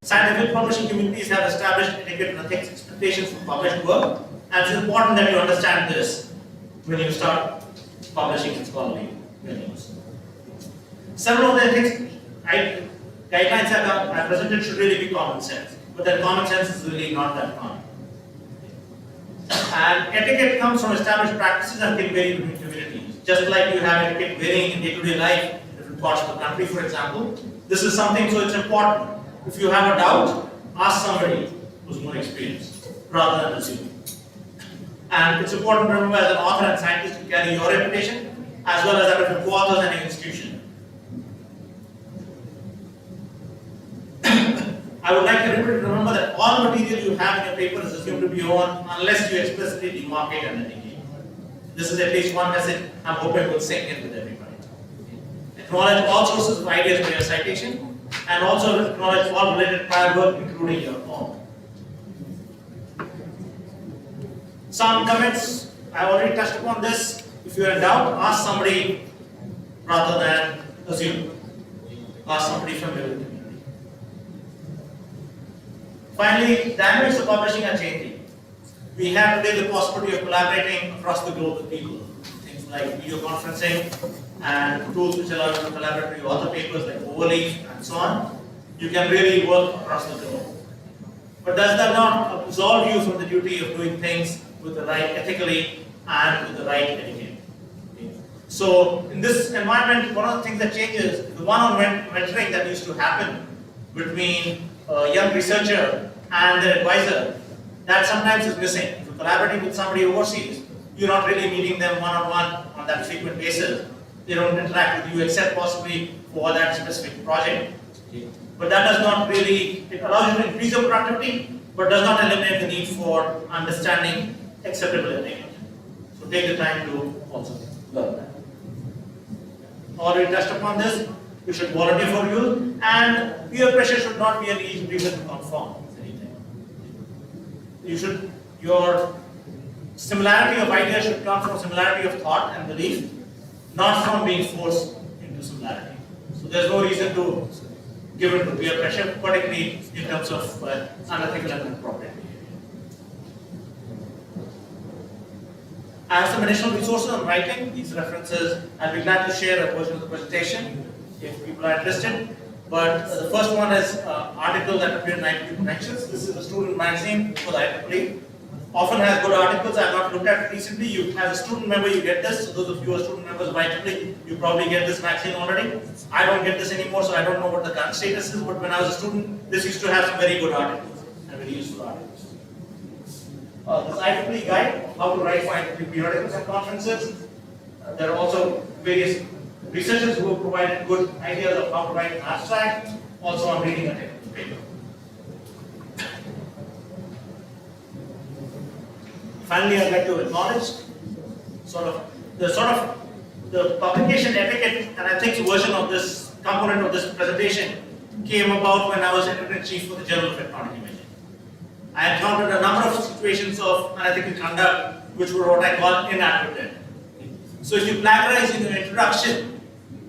Scientific publishing communities have established etiquette and ethics expectations for published work, and it's important that you understand this when you start publishing in scholarly journals. Several of the ethics guidelines I presented should really be common sense, but that common sense is really not that common. And etiquette comes from established practices and can vary between communities. Just like you have etiquette varying in day-to-day life in different parts of the country, for example, this is something, so it's important. If you have a doubt, ask somebody who's more experienced, rather than assume. And it's important to remember, as an author and scientist, to carry your reputation, as well as that of your co-authors and your institution. I would like everybody to remember that all material you have in your paper is assumed to be your own unless you explicitly demarcate and indicate. This is at least one message I'm hoping will sink in with everybody. Acknowledge all sources of ideas for your citation, and also acknowledge all related prior work, including your own. Some comments, I already touched upon this. If you are in doubt, ask somebody rather than assume. Ask somebody familiar with the community. Finally, dynamics of publishing are changing. We have today the possibility of collaborating across the globe with people. Things like video conferencing and tools which allow you to collaborate with author papers like Overleaf and so on. You can really work across the globe. But does that not absolve you from the duty of doing things with the right ethically and with the right etiquette? So in this environment, one of the things that changes, the one-on-one mentoring that used to happen between a young researcher and their advisor, that sometimes is missing. If you're collaborating with somebody overseas, you're not really meeting them one-on-one on that frequent basis. They don't interact with you except possibly for that specific project. But that does not really, it allows you to increase your productivity, but does not eliminate the need for understanding acceptable etiquette. So take the time to also learn that. Already touched upon this. You should volunteer for youth, and peer pressure should not be an easy reason to conform with anything. Your similarity of ideas should come from similarity of thought and belief, not from being forced into similarity. So there's no reason to give it to peer pressure, particularly in terms of unethical and inappropriate behavior. I have some additional resources on writing. These references, I'll be glad to share a version of the presentation if people are interested. But the first one is an article that appeared in IEEE Connections. This is a student magazine for the IEEE. Often has good articles. I have not looked at it recently. You, as a student member, you get this. So those of you who are student members of IEEE, you probably get this magazine already. I don't get this anymore, so I don't know what the current status is. But when I was a student, this used to have some very good articles and very useful articles. This IEEE guide, how to write for IEEE periodicals and conferences. There are also various researchers who have provided good ideas of how to write an abstract. Also, I'm reading a technical paper. Finally, I'd like to acknowledge the publication etiquette, and I think a version of this component of this presentation came about when I was editor-in-chief for the Journal of Electronic Imaging. I encountered a number of situations of unethical conduct which were what I call inadvertent. So if you plagiarize in your introduction,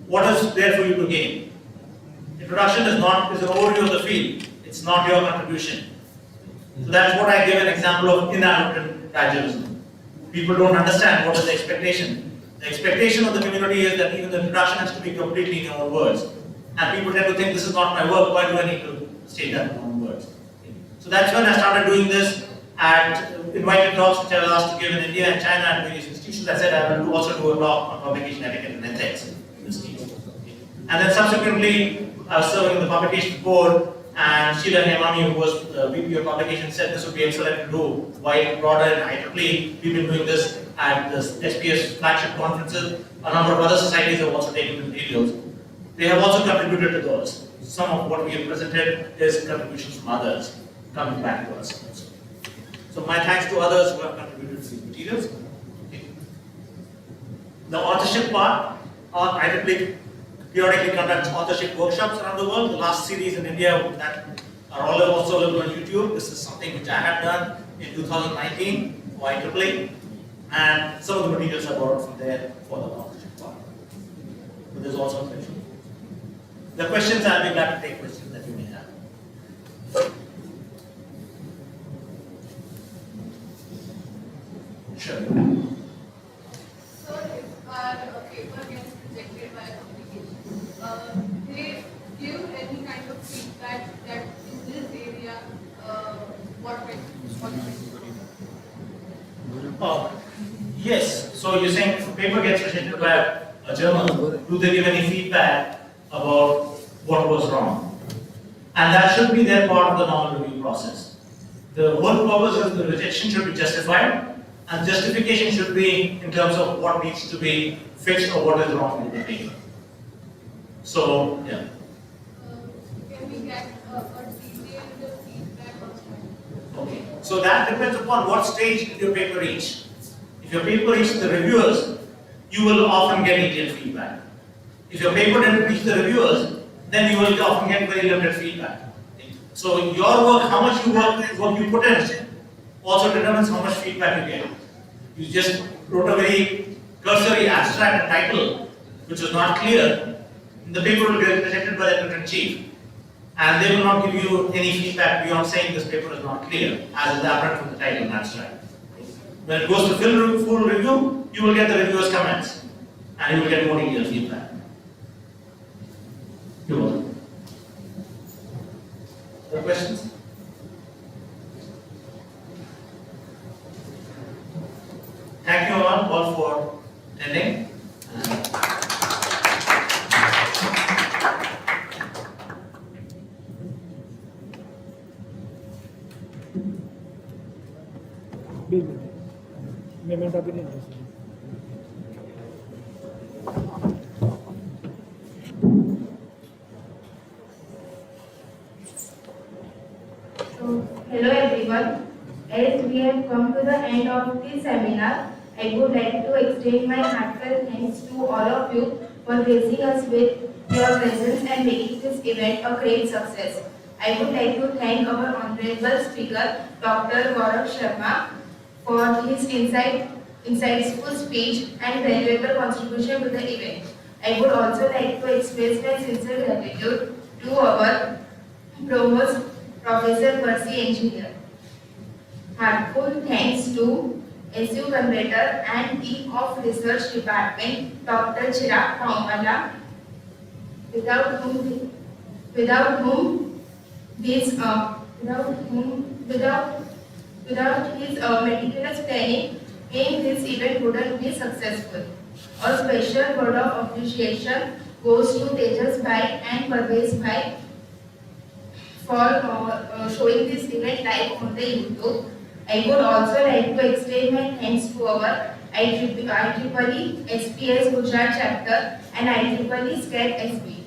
what is there for you to gain? Introduction is an overview of the field. It's not your contribution. So that's what I give an example of inadvertent plagiarism. People don't understand what is the expectation. The expectation of the community is that even the introduction has to be completely in your own words. And people tend to think, this is not my work, why do I need to state that in my own words? So that's when I started doing this at invited talks which I was asked to give in India and China at various institutions. I said I will also do a talk on publication etiquette and ethics in this case. And then subsequently, I was serving the publication board, and Sheila Hemami, who was the VP of publication, said this would be excellent to do wide, broader, and IEEE. We've been doing this at the SPS flagship conferences. A number of other societies have also taken the materials. They have also contributed to those. Some of what we have presented is contributions from others coming back to us. So my thanks to others who have contributed to these materials. Okay. The authorship part, IEEE periodically conducts authorship workshops around the world. The last series in India that are all also available on YouTube. This is something which I have done in 2019 for IEEE, and some of the materials are borrowed from there for the authorship part. But there's also a question. The questions, I'll be glad to take questions that you may have. Sure. So if our So you're saying if a paper gets rejected by a journal, do they give any feedback about what was wrong? And that should be their part of the normal review process. The whole purpose of the rejection should be justified, and justification should be in terms of what needs to be fixed or what is wrong with the paper. So, yeah. Can we get a detailed feedback on Okay. So that depends upon what stage did your paper reach. If your paper reached the reviewers, you will often get detailed feedback. If your paper didn't reach the reviewers, then you will often get very limited feedback. So your work, how much work you put in, also determines how much feedback you get. You just wrote a very cursory abstract title, which was not clear. The paper will get rejected by the editor-in-chief, and they will not give you any feedback beyond saying this paper is not clear, as is apparent from the title and abstract. When it goes to full review, you will get the reviewer's comments, and you will get more detailed feedback. You're welcome. Other questions? Thank you all for attending. So, hello everyone. As we have come to the end of this seminar, I would like to extend my heartfelt thanks to all of you for gracing us with your presence and making this event a great success. I would like to thank our honorable speaker, Dr. Gaurav Sharma, for his insightful speech and valuable contribution to the event. I would also like to express my sincere gratitude to our provost, Professor Percy Engineer. Heartful thanks to SU Convener and Team of Research Department, Dr. Chirag Paumala, without whom without his meticulous planning, this event wouldn't be successful. A special word of appreciation goes to Tejas Bhai and Parvez Bhai for showing this event live on the YouTube. I would also like to extend my thanks to our IEEE SPS Gujarat chapter and IEEE SCAT SB.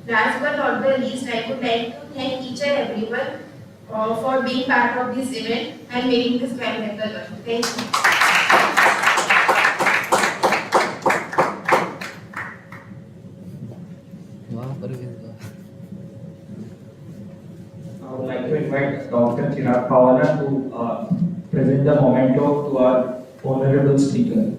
Last but not the least, I would like to thank each and everyone for being part of this event and making this memorable one. Thank you. I would like to invite Dr. Chirag Pawala to present the memento to our honorable speaker.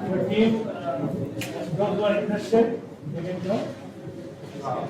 Your team, those who are interested, they can come.